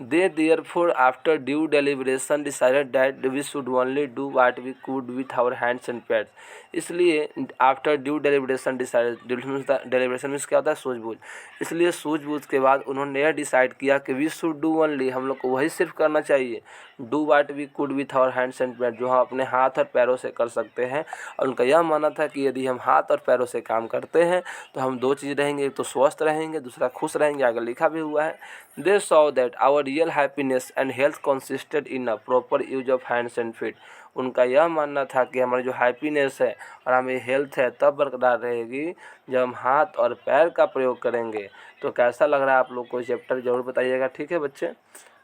They therefore after due deliberation decided that we should only do what we could with our hands and pads, इसलिए after due deliberation deliberation means क्या होता है, सूझबूझ, इसलिए सूझबूझ के बाद उन्होंने यह डिसाइड किया कि वी शुड डू ओनली, हम लोग को वही सिर्फ करना चाहिए, do what we could with our hands and feet, जो हम अपने हाथ और पैरों से कर सकते हैं। और उनका यह मानना था कि यदि हम हाथ और पैरों से काम करते हैं तो हम दो चीज़ रहेंगे, एक तो स्वस्थ रहेंगे, दूसरा खुश रहेंगे, आगे लिखा भी हुआ है। They saw that our real happiness and health consisted in a proper use of hands and feet, उनका यह मानना था कि हमारी जो हैप्पीनेस है और हमें हेल्थ है तब बरकरार रहेगी जब हम हाथ और पैर का प्रयोग करेंगे। तो कैसा लग रहा है आप लोग को चैप्टर ज़रूर बताइएगा। ठीक है बच्चे,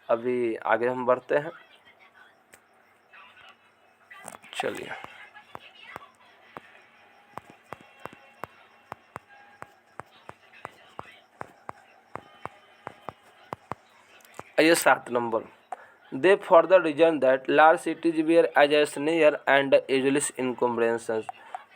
अभी आगे हम बढ़ते हैं। चलिए आइए 7 number, they further reason that large cities where as a snare and useless encumbrances,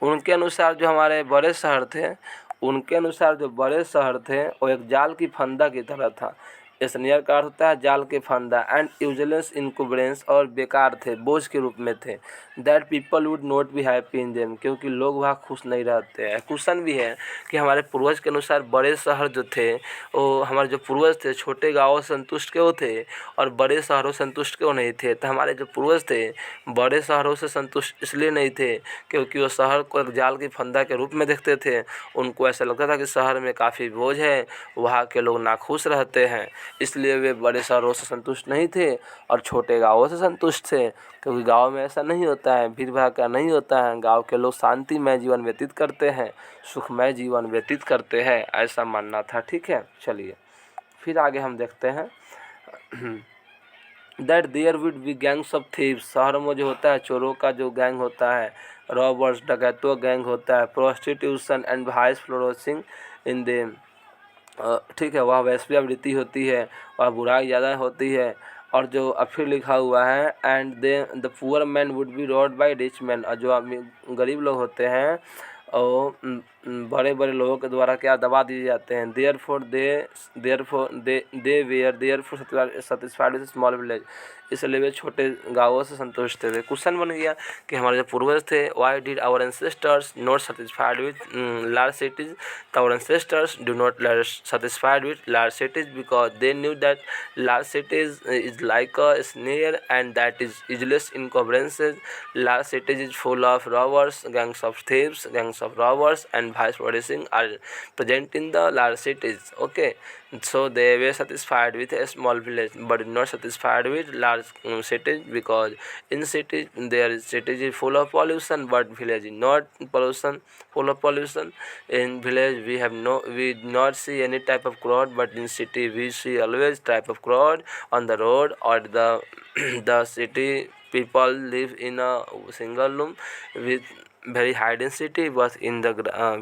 उनके अनुसार जो हमारे बड़े शहर थे, उनके अनुसार जो बड़े शहर थे वो एक जाल की फंदा की तरह था। स्नेयर का अर्थ होता है जाल के फंदा। एंड यूजलेस इनकुबरेंस, और बेकार थे, बोझ के रूप में थे। That people would not be happy in them, क्योंकि लोग वहाँ खुश नहीं रहते हैं। क्वेश्चन भी है कि हमारे पूर्वज के अनुसार बड़े शहर जो थे, वो हमारे जो पूर्वज थे छोटे गाँवों से संतुष्ट क्यों थे और बड़े शहरों से संतुष्ट क्यों नहीं थे। तो हमारे जो पूर्वज थे बड़े शहरों से संतुष्ट इसलिए नहीं थे क्योंकि वो शहर को एक जाल की फंदा के रूप में देखते थे। उनको ऐसा लगता था कि शहर में काफ़ी बोझ है, वहाँ के लोग नाखुश रहते हैं, इसलिए वे बड़े शहरों से संतुष्ट नहीं थे और छोटे गाँवों से संतुष्ट थे। क्योंकि गाँव में ऐसा नहीं होता है, भीड़ भाड़ नहीं होता है, गाँव के लोग शांतिमय जीवन व्यतीत करते हैं, सुखमय जीवन व्यतीत करते हैं, ऐसा मानना था। ठीक है, चलिए फिर आगे हम देखते हैं। That there would be gangs of thieves, शहर में जो होता है चोरों का जो गैंग होता है, रॉबर्स डकैतों गैंग होता है, prostitution and vice flourishing in them, ठीक है, वह वैश्यावृत्ति होती है, वह बुराई ज़्यादा होती है। और जो फिर लिखा हुआ है and they the poor man would be robbed by rich man, और जो गरीब लोग होते हैं और बड़े बड़े लोगों के द्वारा क्या दबा दिए जाते हैं। They were therefore satisfied with small village, इसलिए वे छोटे गाँवों से संतुष्ट थे। क्वेश्चन बन गया कि हमारे जो पूर्वज थे, why did our ancestors not satisfied with large cities, our ancestors do not satisfied with large cities because they knew that large cities is like a snare and that is useless incumbrances. Large cities is full of robbers, gangs of thieves, gangs of robbers and vice policing are present in the large cities. Okay, so they were satisfied with a small village but not satisfied with large cities because in cities cities is full of pollution but village is not full of pollution. In village we not see any type of crowd, but in city we see always type of crowd on the road or the the city people live in a single room with very high density, but in the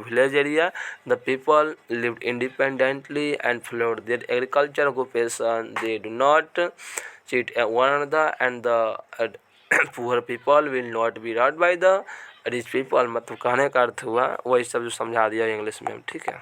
village area the people lived independently and followed their agriculture occupation. They do not cheat one another and the poor people will not be robbed by the rich people. मतलब कहने का अर्थ हुआ वही सब जो समझा दिया इंग्लिश में। ठीक है,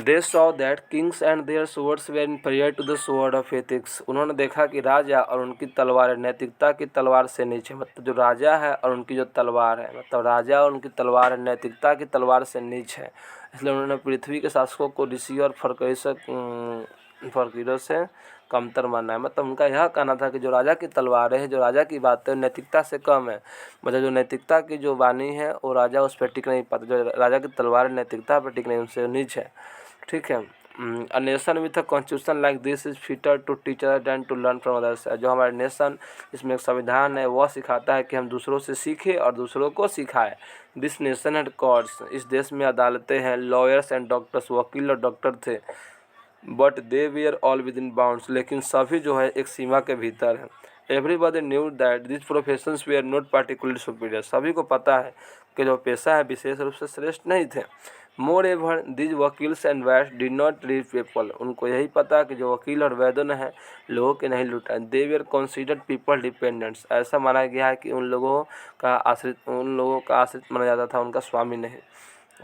They saw that kings and their swords were inferior to the sword of ethics. उन्होंने देखा कि राजा और उनकी तलवार नैतिकता की तलवार से नीचे, मतलब जो राजा है और उनकी जो तलवार है, मतलब राजा और उनकी तलवार नैतिकता की तलवार से नीचे है। इसलिए उन्होंने पृथ्वी के शासकों को ऋषि और फकीरों से कमतर माना है। मतलब उनका यह कहना था कि जो राजा की तलवार है, जो राजा की बात है, नैतिकता से कम है। मतलब जो नैतिकता की जो वाणी है वो राजा उस पर टिक नहीं पाता, जो राजा की तलवार नैतिकता पर टिक नहीं, उनसे नीचे है। ठीक है, a nation with a constitution like this is fitter to teach than to learn from others. जो हमारे नेशन इसमें एक संविधान है वह सिखाता है कि हम दूसरों से सीखें और दूसरों को सिखाएं। दिस नेशन हैड कोर्ट्स, इस देश में अदालतें हैं, लॉयर्स एंड डॉक्टर्स, वकील और डॉक्टर थे। But they were all within bounds, लेकिन सभी जो है एक सीमा के भीतर है। Everybody knew that this professions we are not particularly superior, सभी को पता है कि जो पेशा है विशेष रूप से श्रेष्ठ नहीं थे। Moreover these vakils and vaids did not read people, उनको यही पता कि जो वकील और वैद्यों ने है लोगों के नहीं लूटा। दे वीर कंसिडर्ड पीपल डिपेंडेंट्स, ऐसा माना गया है कि उन लोगों का आश्रित माना जाता था, उनका स्वामी नहीं।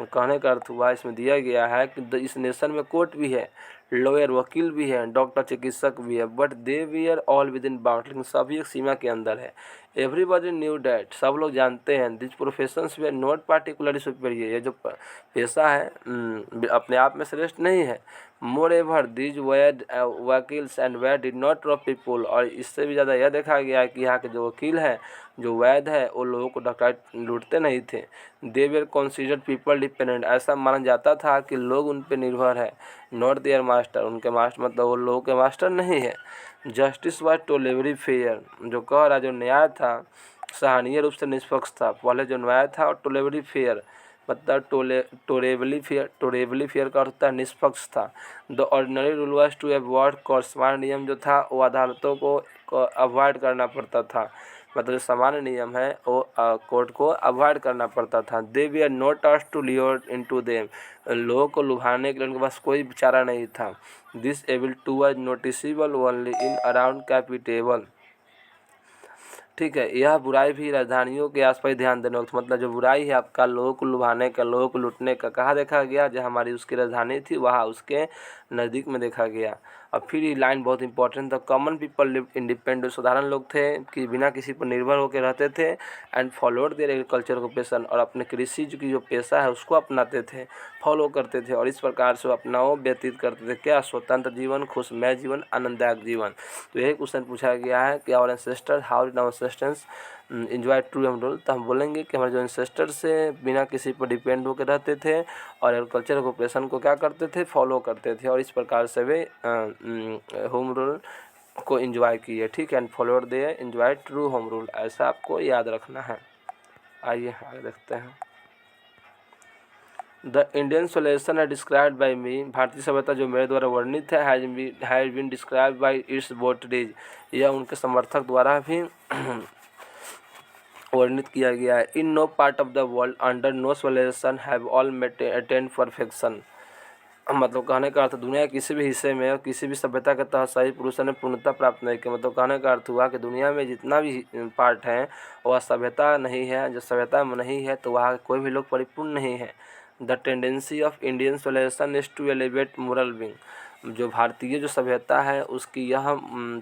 कहने का अर्थ हुआ इसमें दिया गया है कि इस नेशन में कोर्ट भी है, लॉयर वकील भी है, डॉक्टर चिकित्सक भी है, but they we are all within bound, लेकिन सभी एक सीमा के अंदर है। एवरीबॉडी न्यू डैट, सब लोग जानते हैं, this professions we are not particularly superior, ये जो पेशा है अपने आप में श्रेष्ठ नहीं है। Moreover these vakils and vaid did not rob people, और इससे भी ज़्यादा यह देखा गया है कि यहाँ के जो वकील हैं जो वैद्य है वो लोगों को डकैत लूटते नहीं थे। They were considered people dependent, ऐसा माना जाता था कि लोग उन पर निर्भर है। नॉट देयर मास्टर, उनके मास्टर मतलब वो लोगों के मास्टर नहीं है। जस्टिस वाज टोलेबली फेयर, जो कह रहा जो न्याय था सराहनीय रूप से निष्पक्ष था। पहले जो न्याय था और टोलेबली फेयर मतलब टोरेबली फेयर का अर्थ होता है निष्पक्ष था। The ordinary rule was to avoid court, सामान्य नियम जो था वो अदालतों को अवॉइड करना पड़ता था, मतलब जो सामान्य नियम है वो कोर्ट को अवॉइड करना पड़ता था। They we are not asked to lure into them, लोगों को लुभाने के लिए उनके पास कोई चारा नहीं था। This evil too was noticeable only in around capitals, ठीक है। यह बुराई भी राजधानियों के आसपास ध्यान देने वक्त, मतलब जो बुराई है आपका लोगों को लुभाने का, लोगों को लूटने का, कहाँ देखा गया? जो हमारी उसकी राजधानी थी वहाँ उसके नज़दीक में देखा गया। और फिर ये लाइन बहुत इंपॉर्टेंट था, कॉमन पीपल लिव इंडिपेंडेंट, साधारण लोग थे कि बिना किसी पर निर्भर होकर रहते थे, and followed there agriculture occupation, और अपने कृषि की जो पेशा है उसको अपनाते थे, फॉलो करते थे, और इस प्रकार से अपना वो व्यतीत करते थे। क्या? स्वतंत्र जीवन, खुशमय जीवन, आनंददायक जीवन। तो यही क्वेश्चन पूछा गया है कि our ancestor how did our ancestors enjoy true and rule. तो हम बोलेंगे कि हमारे जो एंसेस्टर्स से बिना किसी पर डिपेंड होकर रहते थे और एग्रीकल्चर ऑक्यूपेशन को क्या करते थे? फॉलो करते थे, और इस प्रकार से वे होम रूल को एंजॉय किए। ठीक है, and followed they enjoy true home rule, ऐसा आपको याद रखना है। आइए आगे देखते हैं। द इंडियन सोल्यूशन है डिस्क्राइब्ड बाई मी, भारतीय सभ्यता जो मेरे द्वारा वर्णित है, has been described by its votaries, यह उनके समर्थक द्वारा भी वर्णित किया गया है। In no part of the world under no solution have all attend perfection, मतलब कहने का अर्थ दुनिया के किसी भी हिस्से में और किसी भी सभ्यता के तहत सही पुरुषों ने पूर्णता प्राप्त नहीं की। मतलब कहने का अर्थ हुआ कि दुनिया में जितना भी पार्ट है वह सभ्यता नहीं है, जो सभ्यता में नहीं है तो वहाँ कोई भी लोग परिपूर्ण नहीं है। The tendency of Indian solution is to elevate moral being, जो भारतीय जो सभ्यता है उसकी यह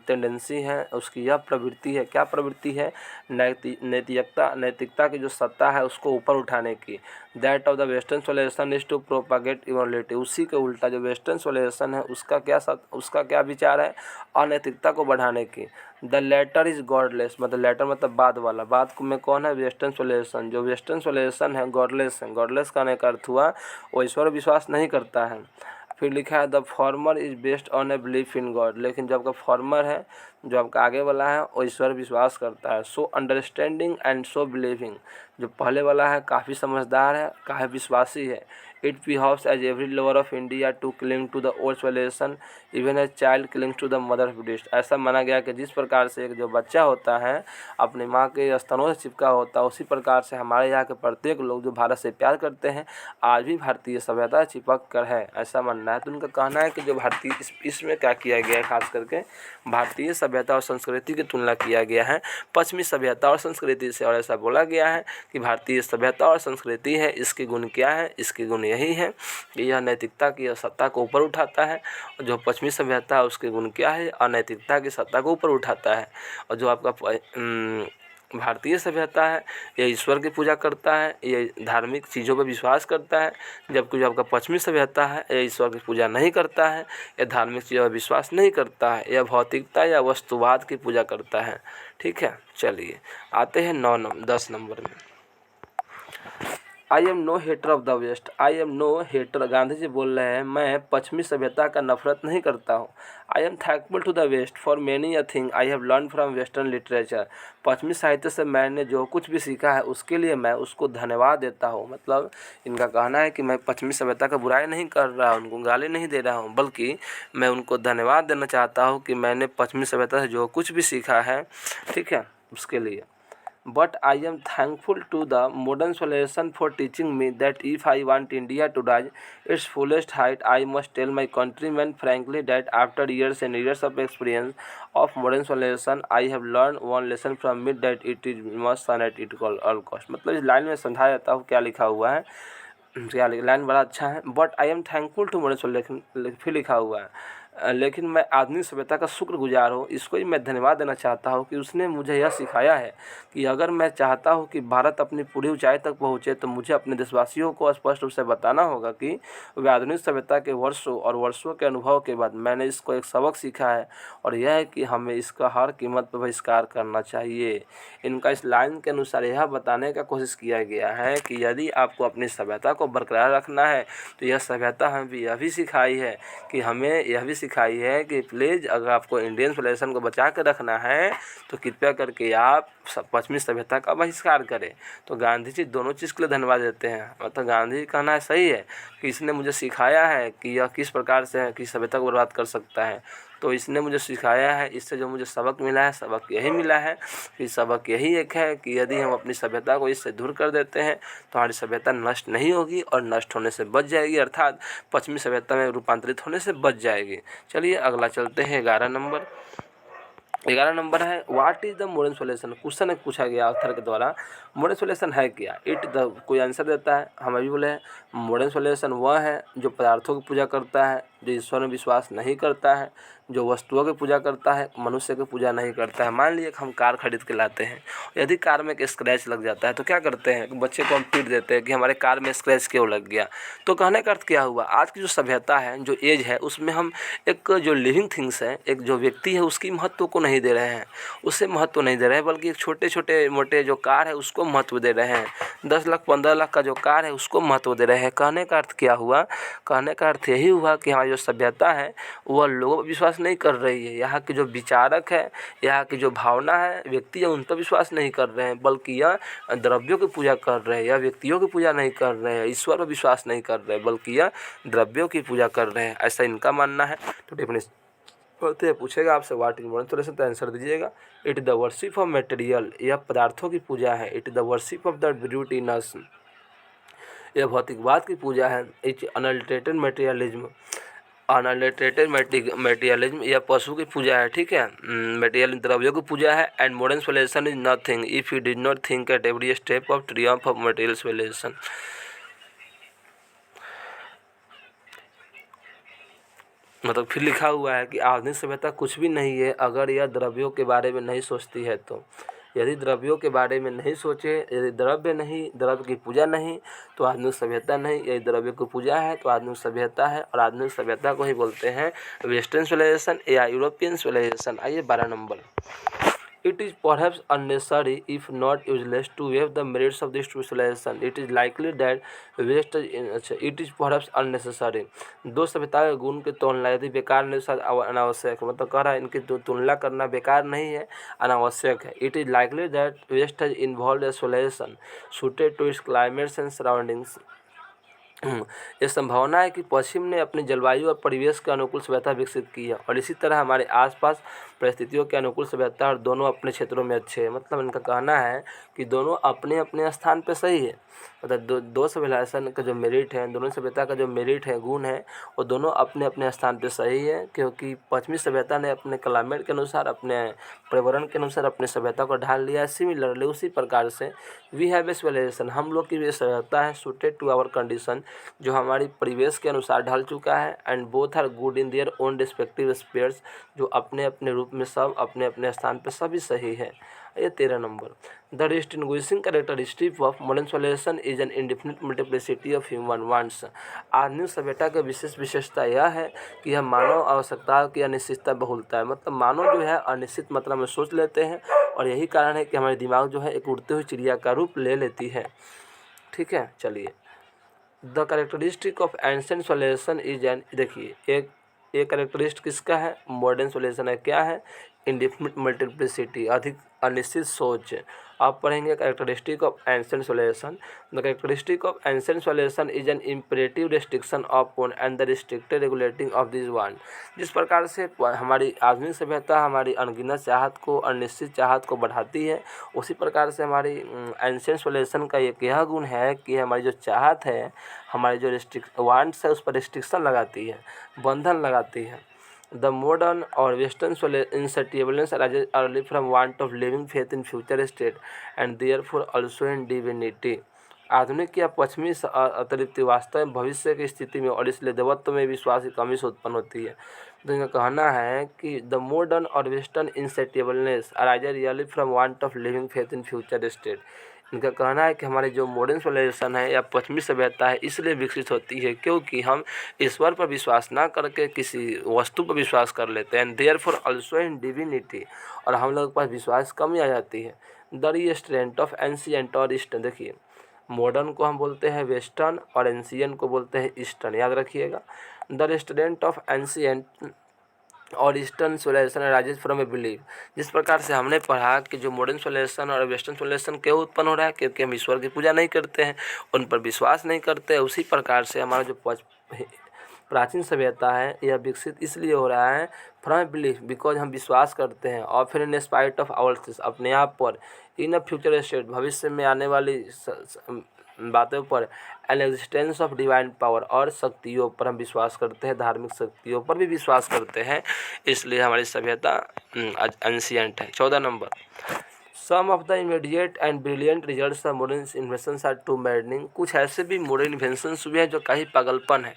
टेंडेंसी है, उसकी यह प्रवृत्ति है। क्या प्रवृत्ति है? नैतिकता की जो सत्ता है उसको ऊपर उठाने की। That of the western solution is to propagate immorality, उसी के उल्टा जो वेस्टर्न सोल्यूशन है उसका क्या विचार है? अनैतिकता को बढ़ाने की। द लेटर इज गॉडलेस, मतलब लेटर मतलब बाद वाला, बाद में कौन है? Western solution. जो वेस्टर्न सोल्यूशन है गॉडलेस है, गॉडलेस का का अर्थ हुआ वो ईश्वर विश्वास नहीं करता है। फिर लिखा है the former is based on a belief in God, लेकिन जो आपका फॉर्मर है, जो आपका आगे वाला है, वो ईश्वर विश्वास करता है। So understanding and so believing, जो पहले वाला है काफ़ी समझदार है, काफ़ी विश्वासी है। It behaves as every lover of India to cling to the old solution even a child cling to the mother Buddhist, ऐसा माना गया कि जिस प्रकार से एक जो बच्चा होता है अपनी माँ के स्तनों से चिपका होता है, उसी प्रकार से हमारे यहाँ के प्रत्येक लोग जो भारत से प्यार करते हैं आज भी भारतीय सभ्यता चिपक कर है, ऐसा मानना है। तो उनका कहना है कि जो भारतीय इसमें क्या किया गया है, खास करके भारतीय सभ्यता और संस्कृति की तुलना किया गया है पश्चिमी सभ्यता और संस्कृति से, और ऐसा बोला गया है कि भारतीय सभ्यता और संस्कृति है, इसके गुण क्या है? इसके गुण यही है कि यह नैतिकता की सत्ता को ऊपर उठाता है, और जो पश्चिमी सभ्यता है उसके गुण क्या है? अनैतिकता की सत्ता को ऊपर उठाता है। और जो आपका भारतीय सभ्यता है ये ईश्वर की पूजा करता है, ये धार्मिक चीज़ों पर विश्वास करता है, जबकि जो आपका पश्चिमी सभ्यता है ये ईश्वर की पूजा नहीं करता है, ये धार्मिक चीज़ों पर विश्वास नहीं करता है, यह भौतिकता या वस्तुवाद की पूजा करता है। ठीक है, चलिए आते हैं 10 नंबर में। I am no hater of the west, I am no hater, Gandhi ji बोल रहे हैं मैं पश्चिमी सभ्यता का नफरत नहीं करता हूँ। I am thankful to the west for many a thing I have learn from western literature, पश्चिमी साहित्य से मैंने जो कुछ भी सीखा है उसके लिए मैं उसको धन्यवाद देता हूँ। मतलब इनका कहना है कि मैं पश्चिमी सभ्यता का बुराई नहीं कर रहा हूँ, उनको गाली नहीं दे रहा हूँ, बल्कि मैं उनको धन्यवाद देना चाहता हूँ कि मैंने पश्चिमी सभ्यता से जो कुछ भी सीखा है, ठीक है, उसके लिए। But I am thankful to the modern solution for teaching me that if I want India to reach its fullest height, I must tell my countrymen frankly that after years and years of experience of modern solution, I have learned one lesson from it that it is must shun at all cost। मतलब इस line में समझाया जाता हूँ क्या लिखा हुआ है, क्या लाइन बड़ा अच्छा है। But I am thankful to modern solution फिर लिखा हुआ है, लेकिन मैं आधुनिक सभ्यता का शुक्रगुजार हूँ, इसको ही मैं धन्यवाद देना चाहता हूँ कि उसने मुझे यह सिखाया है कि अगर मैं चाहता हूँ कि भारत अपनी पूरी ऊंचाई तक पहुँचे तो मुझे अपने देशवासियों को स्पष्ट रूप से बताना होगा कि वे आधुनिक सभ्यता के वर्षों और वर्षों के अनुभव के बाद मैंने इसको एक सबक सीखा है, और यह है कि हमें इसका हर कीमत पर बहिष्कार करना चाहिए। इनका इस लाइन के अनुसार यह बताने का कोशिश किया गया है कि यदि आपको अपनी सभ्यता को बरकरार रखना है तो यह सभ्यता हमें यह भी सिखाई है कि हमें यह भी सिखाई है कि प्लीज़ अगर आपको इंडियन सोल्यूशन को बचा कर रखना है तो कृपया करके आप पश्चिमी सभ्यता का बहिष्कार करें। तो गांधी जी दोनों चीज़ के लिए धन्यवाद देते हैं। मतलब गांधी जी कहना है सही है कि इसने मुझे सिखाया है कि यह किस प्रकार से है कि सभ्यता को बर्बाद कर सकता है, तो इसने मुझे सिखाया है, इससे जो मुझे सबक मिला है सबक यही मिला है कि सबक यही एक है कि यदि हम अपनी सभ्यता को इससे दूर कर देते हैं तो हमारी सभ्यता नष्ट नहीं होगी और नष्ट होने से बच जाएगी, अर्थात पश्चिमी सभ्यता में रूपांतरित होने से बच जाएगी। चलिए अगला चलते हैं 11 नंबर। 11 नंबर है what is the modern solution. Question एक पूछा गया ऑथर के द्वारा, मॉडर्न सोल्यूशन है क्या। इट द कोई आंसर देता है, हम अभी बोले मॉडर्न सोल्यूशन वह है जो पदार्थों की पूजा करता है, जो ईश्वर में विश्वास नहीं करता है, जो वस्तुओं की पूजा करता है, मनुष्य की पूजा नहीं करता है। मान लीजिए कि हम कार खरीद के लाते हैं, यदि कार में एक स्क्रैच लग जाता है तो क्या करते हैं, बच्चे को हम पीट देते हैं कि हमारे कार में स्क्रैच क्यों लग गया। तो कहने का अर्थ क्या हुआ, आज की जो सभ्यता है, जो एज है, उसमें हम एक जो लिविंग थिंग्स है, एक जो व्यक्ति है, उसकी महत्व को नहीं दे रहे हैं, उससे महत्व नहीं दे रहे हैं, बल्कि एक छोटे छोटे मोटे जो कार है उसको महत्व दे रहे हैं। 10 लाख 15 लाख का जो कार है उसको महत्व दे रहे हैं। कहने का अर्थ क्या हुआ, कहने का अर्थ यही हुआ कि हमारी जो सभ्यता है वह लोगों पर विश्वास नहीं कर रही है। यहाँ के जो विचारक है, यहाँ की जो भावना है, व्यक्ति है, उन पर विश्वास नहीं कर रहे हैं, बल्कि यह द्रव्यों की पूजा कर रहे हैं, या व्यक्तियों की पूजा नहीं कर रहे हैं, ईश्वर पर विश्वास नहीं कर रहे हैं, बल्कि यह द्रव्यों की पूजा कर रहे हैं, ऐसा इनका मानना है। तो डेफिनेशन बोलते हैं, पूछेगा आपसे व्हाट इज मॉडर्न सोल्यूशन, तो आंसर दीजिएगा it is the worship of material, यह पदार्थों की पूजा है। It is the worship of the beauteous, यह भौतिकवाद की पूजा है। It unadulterated materialism, unadulterated materialism यह पशु की पूजा है, ठीक है, मटेरियल द्रव्यों की पूजा है। And modern solution is nothing if you did not think at every step of Triumph of material solution. मतलब फिर लिखा हुआ है कि आधुनिक सभ्यता कुछ भी नहीं है अगर यह द्रव्यों के बारे में नहीं सोचती है। तो यदि द्रव्यों के बारे में नहीं सोचे, यदि द्रव्य नहीं, द्रव्य की पूजा नहीं, तो आधुनिक सभ्यता नहीं। यदि द्रव्य की पूजा है तो आधुनिक सभ्यता है, और आधुनिक सभ्यता को ही बोलते हैं वेस्टर्न सिविलाइजेशन या यूरोपियन सिविलाइजेशन। आइए 12 number, it is perhaps unnecessary if not useless to waive the merits of this civilization. It is likely that waste it is perhaps unnecessary, दो सभ्यता के गुण की तुलना यदि बेकार नहीं, अनावश्यक, मतलब कह रहा है इनकी तुलना करना बेकार नहीं है, अनावश्यक है। It is likely that waste has involved a civilization suited to its climates and surroundings. ये संभावना है कि पश्चिम ने अपनी जलवायु और परिवेश के अनुकूल सभ्यता विकसित की है, और इसी तरह हमारे आसपास परिस्थितियों के अनुकूल सभ्यता, और दोनों अपने क्षेत्रों में अच्छे हैं। मतलब इनका कहना है कि दोनों अपने अपने स्थान पे सही है। मतलब दो सिविलाइजेशन का जो मेरिट है, दोनों सभ्यता का जो मेरिट है, गुण है, वो दोनों अपने अपने स्थान पे सही है, क्योंकि पश्चिमी सभ्यता ने अपने क्लाइमेट के अनुसार, अपने पर्यावरण के अनुसार अपनी सभ्यता को ढाल लिया है। सिमिलरली उसी प्रकार से वी हैव ए सिविलाइजेशन, हम लोग की भी सभ्यता है सुटेड टू आवर कंडीशन, जो हमारी परिवेश के अनुसार ढल चुका है। And both are good in their own respective spheres, जो अपने अपने रूप में सब अपने अपने स्थान पर सभी सही है। ये 13 number, the distinguishing characteristic of modern civilisation is an indefinite multiplicity of human wants. आधुनिक सभ्यता की विशेष विशेषता यह है कि यह मानव आवश्यकताओं की अनिश्चितता बहुलता है। मतलब मानव जो है अनिश्चित मात्रा में सोच लेते हैं, और यही कारण है कि हमारे दिमाग जो है एक उड़ती हुई चिड़िया का रूप ले लेती है। ठीक है, चलिए, the characteristic of ancient civilisation is an, देखिए एक कैरेक्टरिस्टिक किसका है, मॉडर्न सिविलाइजेशन है, क्या है, इंडेफिनिट मल्टीप्लिसिटी, अधिक अनिश्चित सोच। आप पढ़ेंगे characteristic of ancient civilisation, the characteristic of ancient civilisation is an imperative restriction of one and the restricted regulating of this one. जिस प्रकार से हमारी आधुनिक सभ्यता हमारी अनगिनत चाहत को, अनिश्चित चाहत को बढ़ाती है, उसी प्रकार से हमारी एंशिएंट सिविलाइजेशन का एक यह गुण है कि हमारी जो चाहत है, हमारी जो वांट्स है, उस पर रिस्ट्रिक्शन लगाती है, बंधन लगाती है। द मॉडर्न और western insatiableness arises early from want of living faith in future state and therefore also in divinity। आधुनिक या पश्चिमी अतिरिक्त वास्तव में भविष्य की स्थिति में, और इसलिए देवत्व में विश्वास की कमी से उत्पन्न होती है। तो इनका कहना है कि द मॉडर्न और western insatiableness arises really from want of living faith in future state. इनका कहना है कि हमारी जो मॉडर्न सिविलाइजेशन है या पश्चिमी सभ्यता है, इसलिए विकसित होती है क्योंकि हम ईश्वर पर विश्वास ना करके किसी वस्तु पर विश्वास कर लेते हैं। देयरफॉर आल्सो इन डिविनिटी, और हम लोग के पास विश्वास कमी आ जाती है। द रिस्ट्रेंट ऑफ एंशिएंट और ईस्टर्न, देखिए मॉडर्न को हम बोलते हैं वेस्टर्न और एंशिएंट को बोलते हैं ईस्टर्न, याद रखिएगा। द रेस्टोरेंट ऑफ एंशिएंट और eastern civilisation rises from a belief, जिस प्रकार से हमने पढ़ा कि जो मॉडर्न सिविलाइजेशन और वेस्टर्न सिविलाइजेशन क्यों उत्पन्न हो रहा है, क्योंकि हम ईश्वर की पूजा नहीं करते हैं, उन पर विश्वास नहीं करते हैं। उसी प्रकार से हमारा जो प्राचीन सभ्यता है यह विकसित इसलिए हो रहा है फ्रॉम ए बिलीफ, बिकॉज हम विश्वास करते हैं, और फिर इन स्पाइट ऑफ आवर, अपने आप पर, इन अ फ्यूचर स्टेट, भविष्य में आने वाली बातों पर, an existence of divine power, और शक्तियों पर हम विश्वास करते हैं, धार्मिक शक्तियों पर भी विश्वास करते हैं, इसलिए हमारी सभ्यता एंशिएंट है। 14 number, some of the immediate and brilliant results of modern inventions are too maddening. कुछ ऐसे भी मॉडर्न इन्वेंशंस हुए हैं जो कहीं पागलपन है,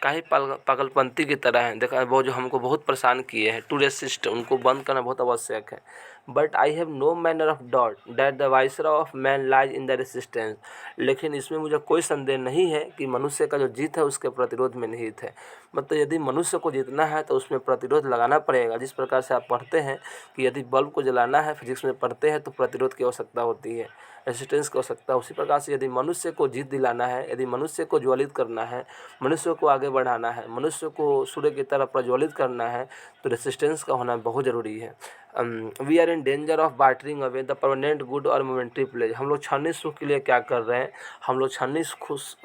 कहीं पागलपंती की तरह हैं, देखा वो जो हमको बहुत परेशान किए हैं। टू रेसिस्ट, उनको बंद करना बहुत आवश्यक है। But I have no manner of doubt that the viceroy of man lies in the resistance. लेकिन इसमें मुझे कोई संदेह नहीं है कि मनुष्य का जो जीत है उसके प्रतिरोध में निहित है। मतलब यदि मनुष्य को जीतना है तो उसमें प्रतिरोध लगाना पड़ेगा। जिस प्रकार से आप पढ़ते हैं कि यदि बल्ब को जलाना है, फिजिक्स में पढ़ते हैं, तो प्रतिरोध की आवश्यकता होती है, रेसिस्टेंस की आवश्यकता। उसी प्रकार से यदि मनुष्य को जीत दिलाना है, यदि मनुष्य को ज्वलित करना है, मनुष्य को आगे बढ़ाना है, मनुष्य को सूर्य की तरह प्रज्वलित करना है, तो रेसिस्टेंस का होना बहुत ज़रूरी है। We are in danger of bartering away the permanent good और मोमेंट्री प्लेज। हम लोग क्षणिक सुख के लिए क्या कर रहे हैं, हम लोग क्षणिक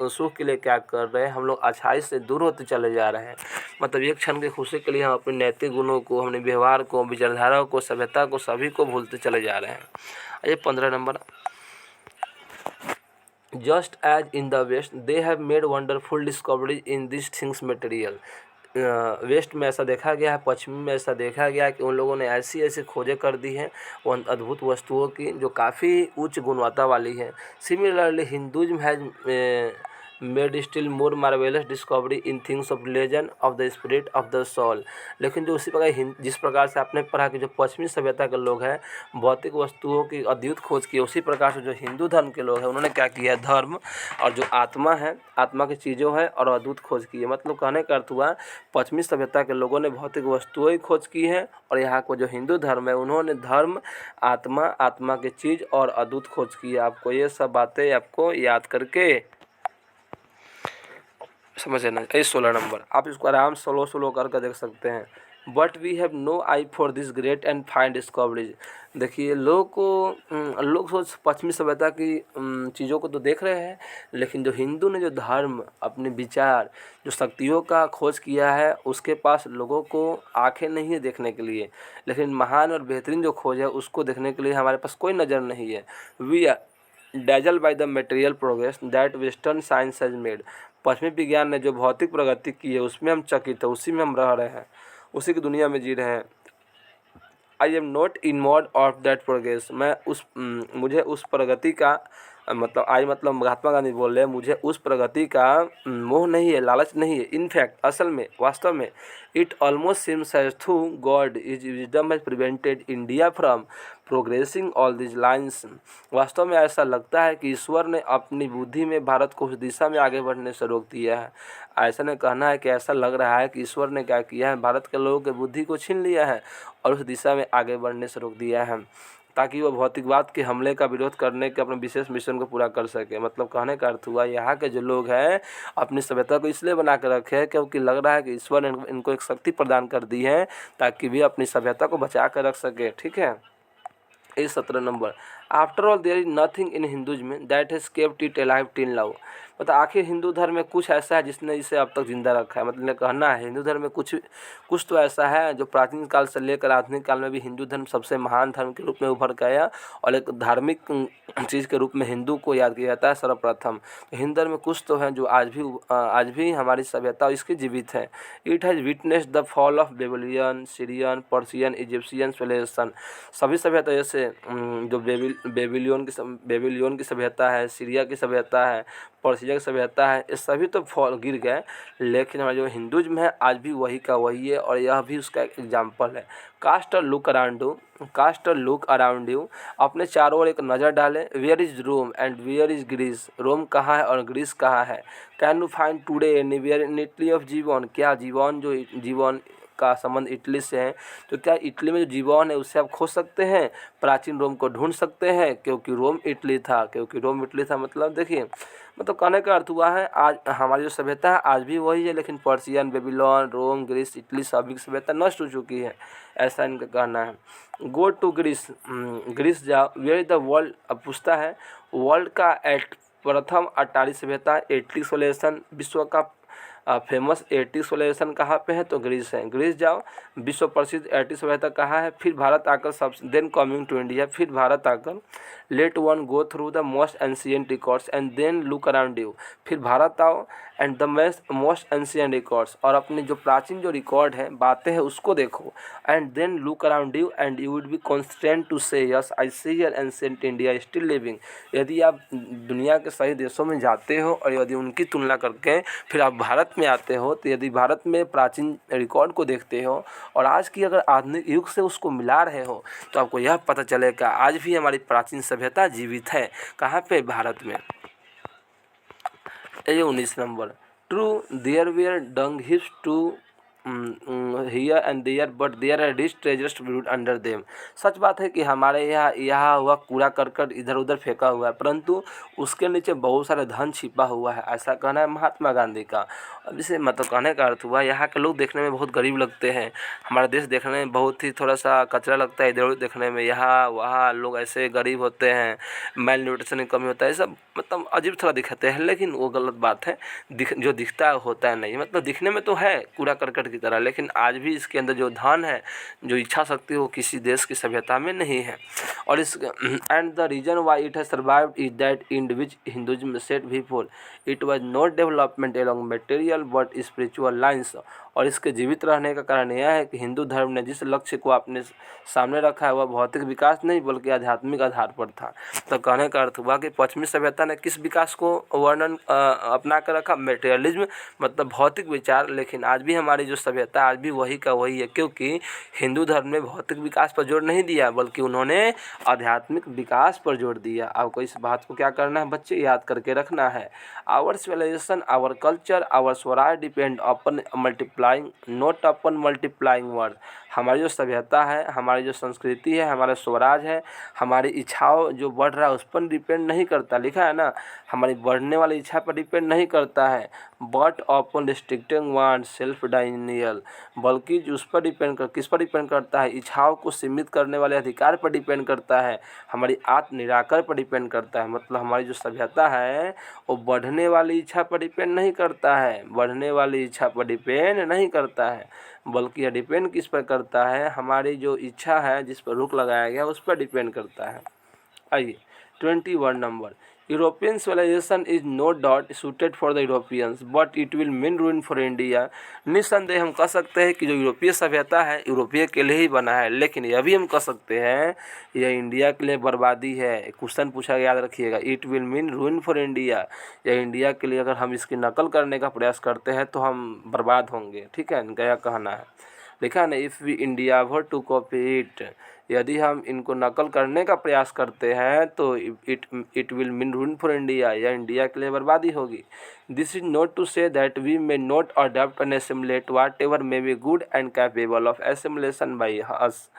सुख के लिए क्या कर रहे हैं, हम लोग अच्छाई से दूर होते चले जा रहे हैं। मतलब एक क्षण की खुशी के लिए हम अपने नैतिक गुणों को, अपने व्यवहार को, विचारधारा को, सभ्यता को, सभी को भूलते चले जा रहे हैं। ये 15 number, just as in the west they have made wonderful discoveries in this things material. West में ऐसा देखा गया है, पश्चिम में ऐसा देखा गया है कि उन लोगों ने ऐसी ऐसी खोजें कर दी हैं उन अद्भुत वस्तुओं की जो काफ़ी उच्च गुणवत्ता वाली है। Similarly Hinduism has made still more marvellous discovery in things of religion of the spirit of the soul. लेकिन जो उसी प्रकार जिस प्रकार से आपने पढ़ा कि जो पश्चिमी सभ्यता के लोग हैं भौतिक वस्तुओं की अद्भुत खोज की, उसी प्रकार से जो हिंदू धर्म के लोग हैं उन्होंने क्या किया है, धर्म और जो आत्मा है, आत्मा की चीज़ों है और अद्भुत खोज की है। मतलब कहने का अर्थ हुआ पश्चिमी सभ्यता के लोगों ने भौतिक वस्तुओं की खोज की है, और यहाँ को जो हिंदू धर्म है उन्होंने धर्म, आत्मा, आत्मा की चीज़ और अद्भुत खोज की है। आपको ये सब बातें आपको याद करके समझ लेना। 16 नंबर, आप इसको आराम स्लो स्लो करके देख सकते हैं। But we have no eye for this great and fine discoveries. देखिए लोग सोच पश्चिमी सभ्यता की चीज़ों को तो देख रहे हैं, लेकिन जो हिंदू ने जो धर्म, अपने विचार, जो शक्तियों का खोज किया है, उसके पास लोगों को आंखें नहीं है देखने के लिए, लेकिन महान और बेहतरीन जो खोज है उसको देखने के लिए हमारे पास कोई नज़र नहीं है। We are dazzled by the material progress that western science has made. पश्चिमी विज्ञान ने जो भौतिक प्रगति की है उसमें हम चकित है, उसी में हम रह रहे हैं, उसी की दुनिया में जी रहे हैं। I am not in mode of that progress. मुझे उस प्रगति का मतलब आई मतलब महात्मा गांधी बोल रहे हैं, मुझे उस प्रगति का मोह नहीं है, लालच नहीं है। इनफैक्ट असल में, वास्तव में, it almost seems as though God his wisdom has prevented India from progressing all this lines. वास्तव में ऐसा लगता है कि ईश्वर ने अपनी बुद्धि में भारत को उस दिशा में आगे बढ़ने से रोक दिया है। ऐसा नहीं कहना है कि ऐसा लग रहा है कि ईश्वर ने क्या किया है, भारत के लोगों की बुद्धि को छीन लिया है और उस दिशा में आगे बढ़ने से रोक दिया है, ताकि वो भौतिकवाद के हमले का विरोध करने के अपने विशेष मिशन को पूरा कर सके। मतलब कहने का अर्थ हुआ यहाँ के जो लोग हैं अपनी सभ्यता को इसलिए बना कर रखे हैं क्योंकि लग रहा है कि ईश्वर ने इनको एक शक्ति प्रदान कर दी है ताकि वे अपनी सभ्यता को बचा कर रख सके। ठीक है। 17 number, after all there is nothing in Hinduism that has kept it alive till now. मतलब आखिर हिंदू धर्म में कुछ ऐसा है जिसने इसे अब तक जिंदा रखा है। मतलब कहना है हिंदू धर्म में कुछ तो ऐसा है जो प्राचीन काल से लेकर आधुनिक काल में भी हिंदू धर्म सबसे महान धर्म के रूप में उभर के आया और एक धार्मिक चीज़ के रूप में हिंदू को याद किया जाता है सर्वप्रथम। तो हिंदू धर्म में कुछ तो है जो आज भी हमारी सभ्यता इसकी जीवित है। It has witnessed the fall of Babylonian, Syrian, Persian, Egyptian civilization. सभी सभ्यता जैसे जो बेबीलियन की सभ्यता है, सीरिया की सभ्यता है, पर्शिया की सभ्यता है, ये सभी तो फॉल गिर गए, लेकिन हमारा जो हिंदुज़्म है आज भी वही का वही है और यह भी उसका एक एग्जाम्पल है। Cast a look around you. अपने चारों ओर एक नज़र डालें। Where is Rome and where is Greece. Rome कहाँ है और ग्रीस कहाँ है। Can you find today anywhere in Italy of जीवन। क्या जीवन का संबंध इटली से है, तो क्या इटली में जो जीवन है उससे आप खोज सकते हैं, प्राचीन रोम को ढूंढ सकते हैं, क्योंकि रोम इटली था। मतलब देखिए, मतलब कहने का अर्थ हुआ है आज हमारी जो सभ्यता है आज भी वही है, लेकिन पर्शियन, बेबीलोन, रोम, ग्रीस, इटली सभी की सभ्यता नष्ट हो चुकी है, ऐसा इनका कहना है। गो टू ग्रीस जाओ। Where is the world. अब पूछता है वर्ल्ड का प्रथम अटारी सभ्यता, एटली सोलेशन, विश्व का फेमस 80 सिविलाइजेशन कहाँ पे है? तो ग्रीस है। ग्रीस जाओ, विश्व प्रसिद्ध 80 सभ्यता कहाँ है? फिर भारत आकर सब देन कमिंग टू इंडिया, फिर भारत आकर let one go through the most ancient records and then look around you, फिर भारत आओ and the most ancient records, और अपने जो प्राचीन जो रिकॉर्ड है, बातें हैं, उसको देखो, and then look around you and you would be constant to say yes I see here ancient India still living. यदि आप दुनिया के सही देशों में जाते हो और यदि उनकी तुलना करके फिर आप भारत में आते हो, तो यदि भारत में प्राचीन रिकॉर्ड को देखते हो और आज की अगर आधुनिक युग से उसको मिला रहे हो, तो आपको यह पता चलेगा आज भी हमारी प्राचीन सभ्यता जीवित है। कहाँ पे? भारत में। ये 19 number, true there were dung heaps to here and there but there are rich treasures buried under them. सच बात है कि हमारे यहाँ हुआ कूड़ा करकट इधर उधर फेंका हुआ है, परंतु उसके नीचे बहुत सारे धन छिपा हुआ है, ऐसा कहना है महात्मा गांधी का। अब इसे मतलब कहने का अर्थ हुआ, यहाँ के लोग देखने में बहुत गरीब लगते हैं, हमारा देश देखने में बहुत ही थोड़ा सा कचरा लगता है इधर उधर देखने में, यहाँ वहाँ लोग ऐसे गरीब होते हैं, मेल न्यूट्रिशन की कमी होता है, सब मतलब अजीब थोड़ा दिखाते हैं, लेकिन वो गलत बात है। जो दिखता है होता है नहीं, मतलब दिखने में तो है कूड़ा करकट की तरह, लेकिन आज भी इसके अंदर जो धन है, जो इच्छा शक्ति, वो किसी देश की सभ्यता में नहीं है। और इस and the reason why it has survived is that in which Hinduism set before it was not development along material but spiritual lines. और इसके जीवित रहने का कारण यह है कि हिंदू धर्म ने जिस लक्ष्य को अपने सामने रखा है वह भौतिक विकास नहीं बल्कि आध्यात्मिक आधार पर था। तो कहने का अर्थ हुआ कि पश्चिमी सभ्यता ने किस विकास को वर्णन अपना कर रखा? मटेरियलिज्म, मतलब भौतिक विचार। लेकिन आज भी हमारी जो सभ्यता आज भी वही का वही है, क्योंकि हिंदू धर्म ने भौतिक विकास पर जोर नहीं दिया बल्कि उन्होंने आध्यात्मिक विकास पर जोर दिया। आपको इस बात को क्या करना है बच्चे? याद करके रखना है। Our civilisation, our culture, our swaraj depend upon multiplying not upon multiplying word. हमारी जो सभ्यता है, हमारी जो संस्कृति है, हमारा स्वराज है, हमारी इच्छाओं जो बढ़ रहा है उस पर डिपेंड नहीं करता, लिखा है ना, हमारी बढ़ने वाली इच्छा पर डिपेंड नहीं करता है, but upon restricting want self denial, बल्कि जो उस पर डिपेंड कर किस पर डिपेंड करता है? इच्छाओं को सीमित करने वाले अधिकार पर डिपेंड करता है, हमारी आत्म निराकर पर डिपेंड करता है। मतलब हमारी जो सभ्यता है वो बढ़ने वाली इच्छा पर डिपेंड नहीं करता है, बढ़ने वाली इच्छा पर डिपेंड नहीं करता है, बल्कि यह डिपेंड किस पर करता है? हमारी जो इच्छा है जिस पर रोक लगाया गया उस पर डिपेंड करता है। आइए 21 number, European civilisation is no doubt suited for the Europeans but it will mean ruin for India. निस्संदेह हम कह सकते हैं कि जो यूरोपीय सभ्यता है यूरोपीय के लिए ही बना है, लेकिन यह भी हम कह सकते हैं यह इंडिया के लिए बर्बादी है। क्वेश्चन पूछा याद रखिएगा, it will mean ruin for India, यह इंडिया के लिए अगर हम इसकी नकल करने का प्रयास करते हैं तो हम बर्बाद होंगे। ठीक है, इनका यह कहना है, लिखा ना, if we Indians were to copy it, यदि हम इनको नकल करने का प्रयास करते हैं तो it will mean ruin for India, या इंडिया के लिए बर्बादी होगी। This is not to say that we may not adopt and assimilate whatever may be good and capable of assimilation by us.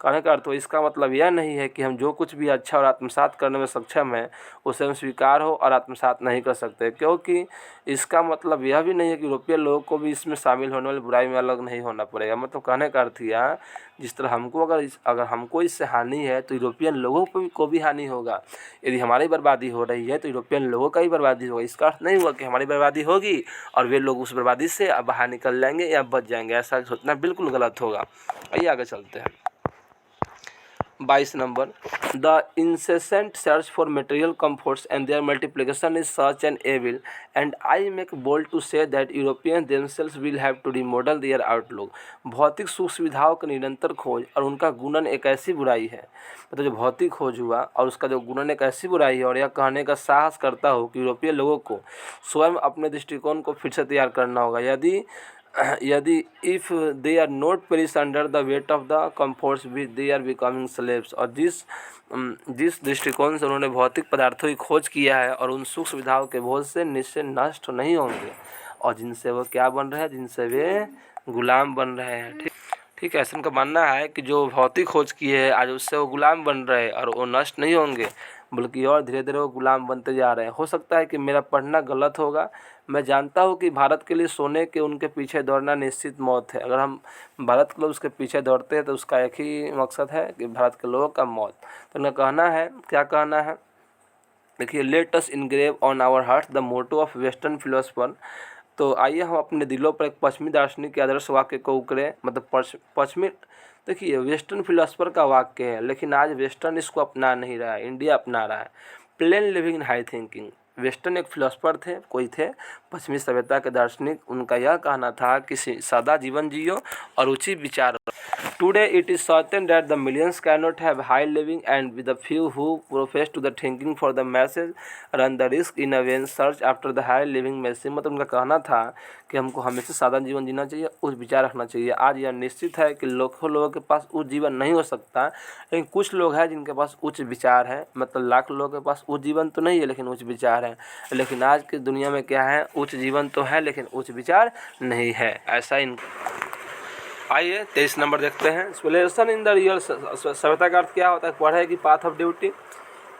कहने का अर्थ, इसका मतलब यह नहीं है कि हम जो कुछ भी अच्छा और आत्मसात करने में सक्षम है उसे हम स्वीकार हो और आत्मसात नहीं कर सकते, क्योंकि इसका मतलब यह भी नहीं है कि यूरोपीय लोगों को भी इसमें शामिल होने वाली बुराई में अलग नहीं होना पड़ेगा। मतलब कहने का अर्थ यह, जिस तरह हमको अगर हमको इससे हानि है तो यूरोपियन लोगों को भी हानि होगा। यदि हमारी बर्बादी हो रही है तो यूरोपियन लोगों का ही बर्बादी होगा। इसका अर्थ नहीं हुआ कि हमारी बर्बादी होगी और वे लोग उस बर्बादी से बाहर निकल जाएंगे या बच जाएंगे, ऐसा सोचना बिल्कुल गलत होगा। आइए आगे चलते हैं। 22 number, the incessant search for material comforts and their multiplication is such an evil and I make bold to say that European themselves will have to remodel their outlook. भौतिक सुख सुविधाओं की निरंतर खोज और उनका गुणन एक ऐसी बुराई है, मतलब जो भौतिक खोज हुआ और उसका जो गुणन एक ऐसी बुराई है, और यह कहने का साहस करता हो कि यूरोपीय लोगों को स्वयं अपने दृष्टिकोण को फिर से तैयार करना होगा। यदि if they are not perish under the weight of the comforts they are becoming slaves. और जिस दृष्टिकोण से उन्होंने भौतिक पदार्थों की खोज किया है और उन सुख सुविधाओं के बोझ से निश्चय नष्ट नहीं होंगे, और जिनसे वो क्या बन रहे हैं? जिनसे वे गुलाम बन रहे हैं। ठीक है, ऐसा उनका मानना है कि जो भौतिक खोज किए है आज उससे वो गुलाम बन रहे हैं और वो नष्ट नहीं होंगे, बल्कि और धीरे धीरे वो गुलाम बनते जा रहे हैं। हो सकता है कि मेरा पढ़ना गलत होगा, मैं जानता हूँ कि भारत के लिए सोने के उनके पीछे दौड़ना निश्चित मौत है। अगर हम भारत के लोग उसके पीछे दौड़ते हैं तो उसका एक ही मकसद है कि भारत के लोगों का मौत। तो उनका कहना है, क्या कहना है, देखिए, let us engrave on our heart the motto of western philosopher तो आइए हम अपने दिलों पर एक पश्चिमी दार्शनिक के आदर्श वाक्य को उकरें। मतलब पश्चिमी, देखिए वेस्टर्न फिलोसफर का वाक्य है, लेकिन आज वेस्टर्न इसको अपना नहीं रहा है, इंडिया अपना रहा है। Plane living in high thinking. Western एक फिलोसफर थे, कोई थे पश्चिमी सभ्यता के दार्शनिक, उनका यह कहना था कि सादा जीवन जियो और उचित विचार। Today it is certain that the millions cannot have high living, and with the few who profess to the thinking for the masses run the risk in a vain search after the high living maxim। मतलब उनका कहना था कि हमको हमेशा सादा जीवन जीना चाहिए, उच्च विचार रखना चाहिए। आज यह निश्चित है कि लाखों लोगों के पास उच्च जीवन नहीं हो सकता, लेकिन कुछ लोग हैं जिनके पास उच्च विचार है। मतलब लाख लोगों के पास उच्च जीवन तो नहीं है, लेकिन उच्च विचार है। लेकिन आज की दुनिया में क्या है, उच्च जीवन तो है लेकिन उच्च विचार नहीं है, ऐसा इन। आइए 23 नंबर देखते हैं। Solution in the real. सभ्यता का अर्थ क्या होता है, पढ़े की path of duty.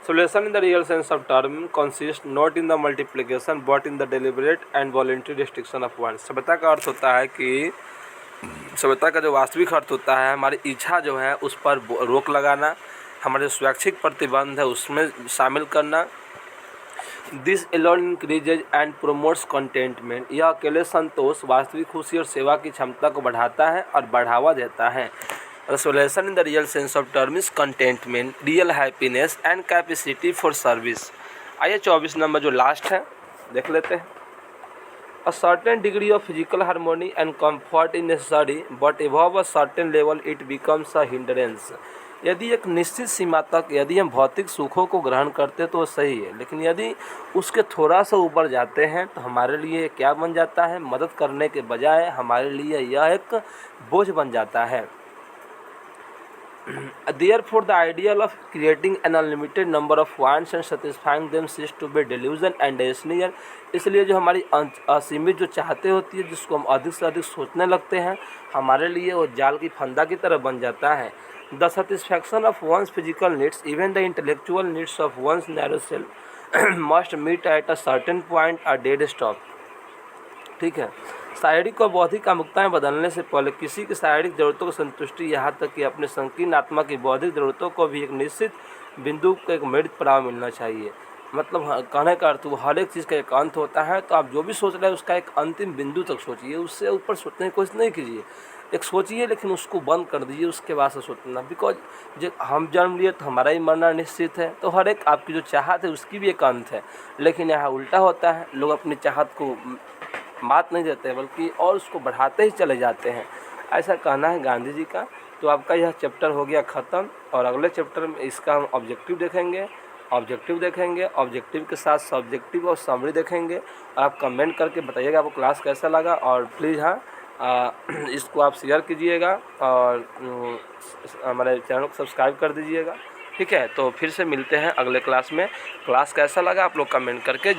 Solution in the real sense of term consist not in the multiplication but in the deliberate and voluntary restriction of one. सभ्यता का अर्थ होता है कि सभ्यता का जो वास्तविक अर्थ होता है, हमारी इच्छा जो है उस पर रोक लगाना, हमारे स्वैच्छिक प्रतिबंध है उसमें शामिल करना। This alone increases and promotes contentment. यह अकेले संतोष, वास्तविक खुशी और सेवा की क्षमता को बढ़ाता है और बढ़ावा देता है। Solution in the real sense of term is contentment, real happiness and capacity for service. आइए 24 नंबर जो लास्ट है देख लेते हैं। A certain degree of physical harmony and comfort is necessary, but above a certain level it becomes a hindrance। यदि एक निश्चित सीमा तक यदि हम भौतिक सुखों को ग्रहण करते तो सही है, लेकिन यदि उसके थोड़ा सा ऊपर जाते हैं तो हमारे लिए क्या बन जाता है, मदद करने के बजाय हमारे लिए यह एक बोझ बन जाता है। Therefore, the ideal of creating an unlimited number of wants and satisfying them cease to be delusion and desire। इसलिए जो हमारी असीमित जो चाहते होती है, जिसको हम अधिक से अधिक सोचने लगते हैं, हमारे लिए वो जाल की फंदा की तरह बन जाता है। The satisfaction of one's physical needs, even the intellectual needs of one's narrow self must meet at a certain point a dead stop। ठीक है, शारीरिक और बौद्धिक कामुकताएं बदलने से पहले किसी की शारीरिक जरूरतों की संतुष्टि, यहाँ तक कि अपने संकीर्ण आत्मा की बौद्धिक जरूरतों को भी एक निश्चित बिंदु को एक मृत पड़ाव मिलना चाहिए। मतलब कहने का अर्थ, वो हर एक चीज़ का एक अंत होता है, तो आप जो भी सोच रहे हैं उसका एक अंतिम बिंदु तक सोचिए, उससे ऊपर सोचने की कोशिश नहीं कीजिए। एक सोचिए लेकिन उसको बंद कर दीजिए, उसके बाद से सोचना। बिकॉज जो हम जन्म लिए तो हमारा ही मरना निश्चित है, तो हर एक आपकी जो चाहत है उसकी भी एक अंत है। लेकिन यहाँ उल्टा होता है, लोग अपनी चाहत को मात नहीं देते बल्कि और उसको बढ़ाते ही चले जाते हैं, ऐसा कहना है गांधी जी का। तो आपका यह चैप्टर हो गया ख़त्म, और अगले चैप्टर में इसका हम ऑब्जेक्टिव देखेंगे। ऑब्जेक्टिव के साथ सब्जेक्टिव और समरी देखेंगे। आप कमेंट करके बताइएगा आपको क्लास कैसा लगा, और प्लीज़ हाँ इसको आप शेयर कीजिएगा और हमारे चैनल को सब्सक्राइब कर दीजिएगा। ठीक है, तो फिर से मिलते हैं अगले क्लास में। क्लास कैसा लगा आप लोग कमेंट करके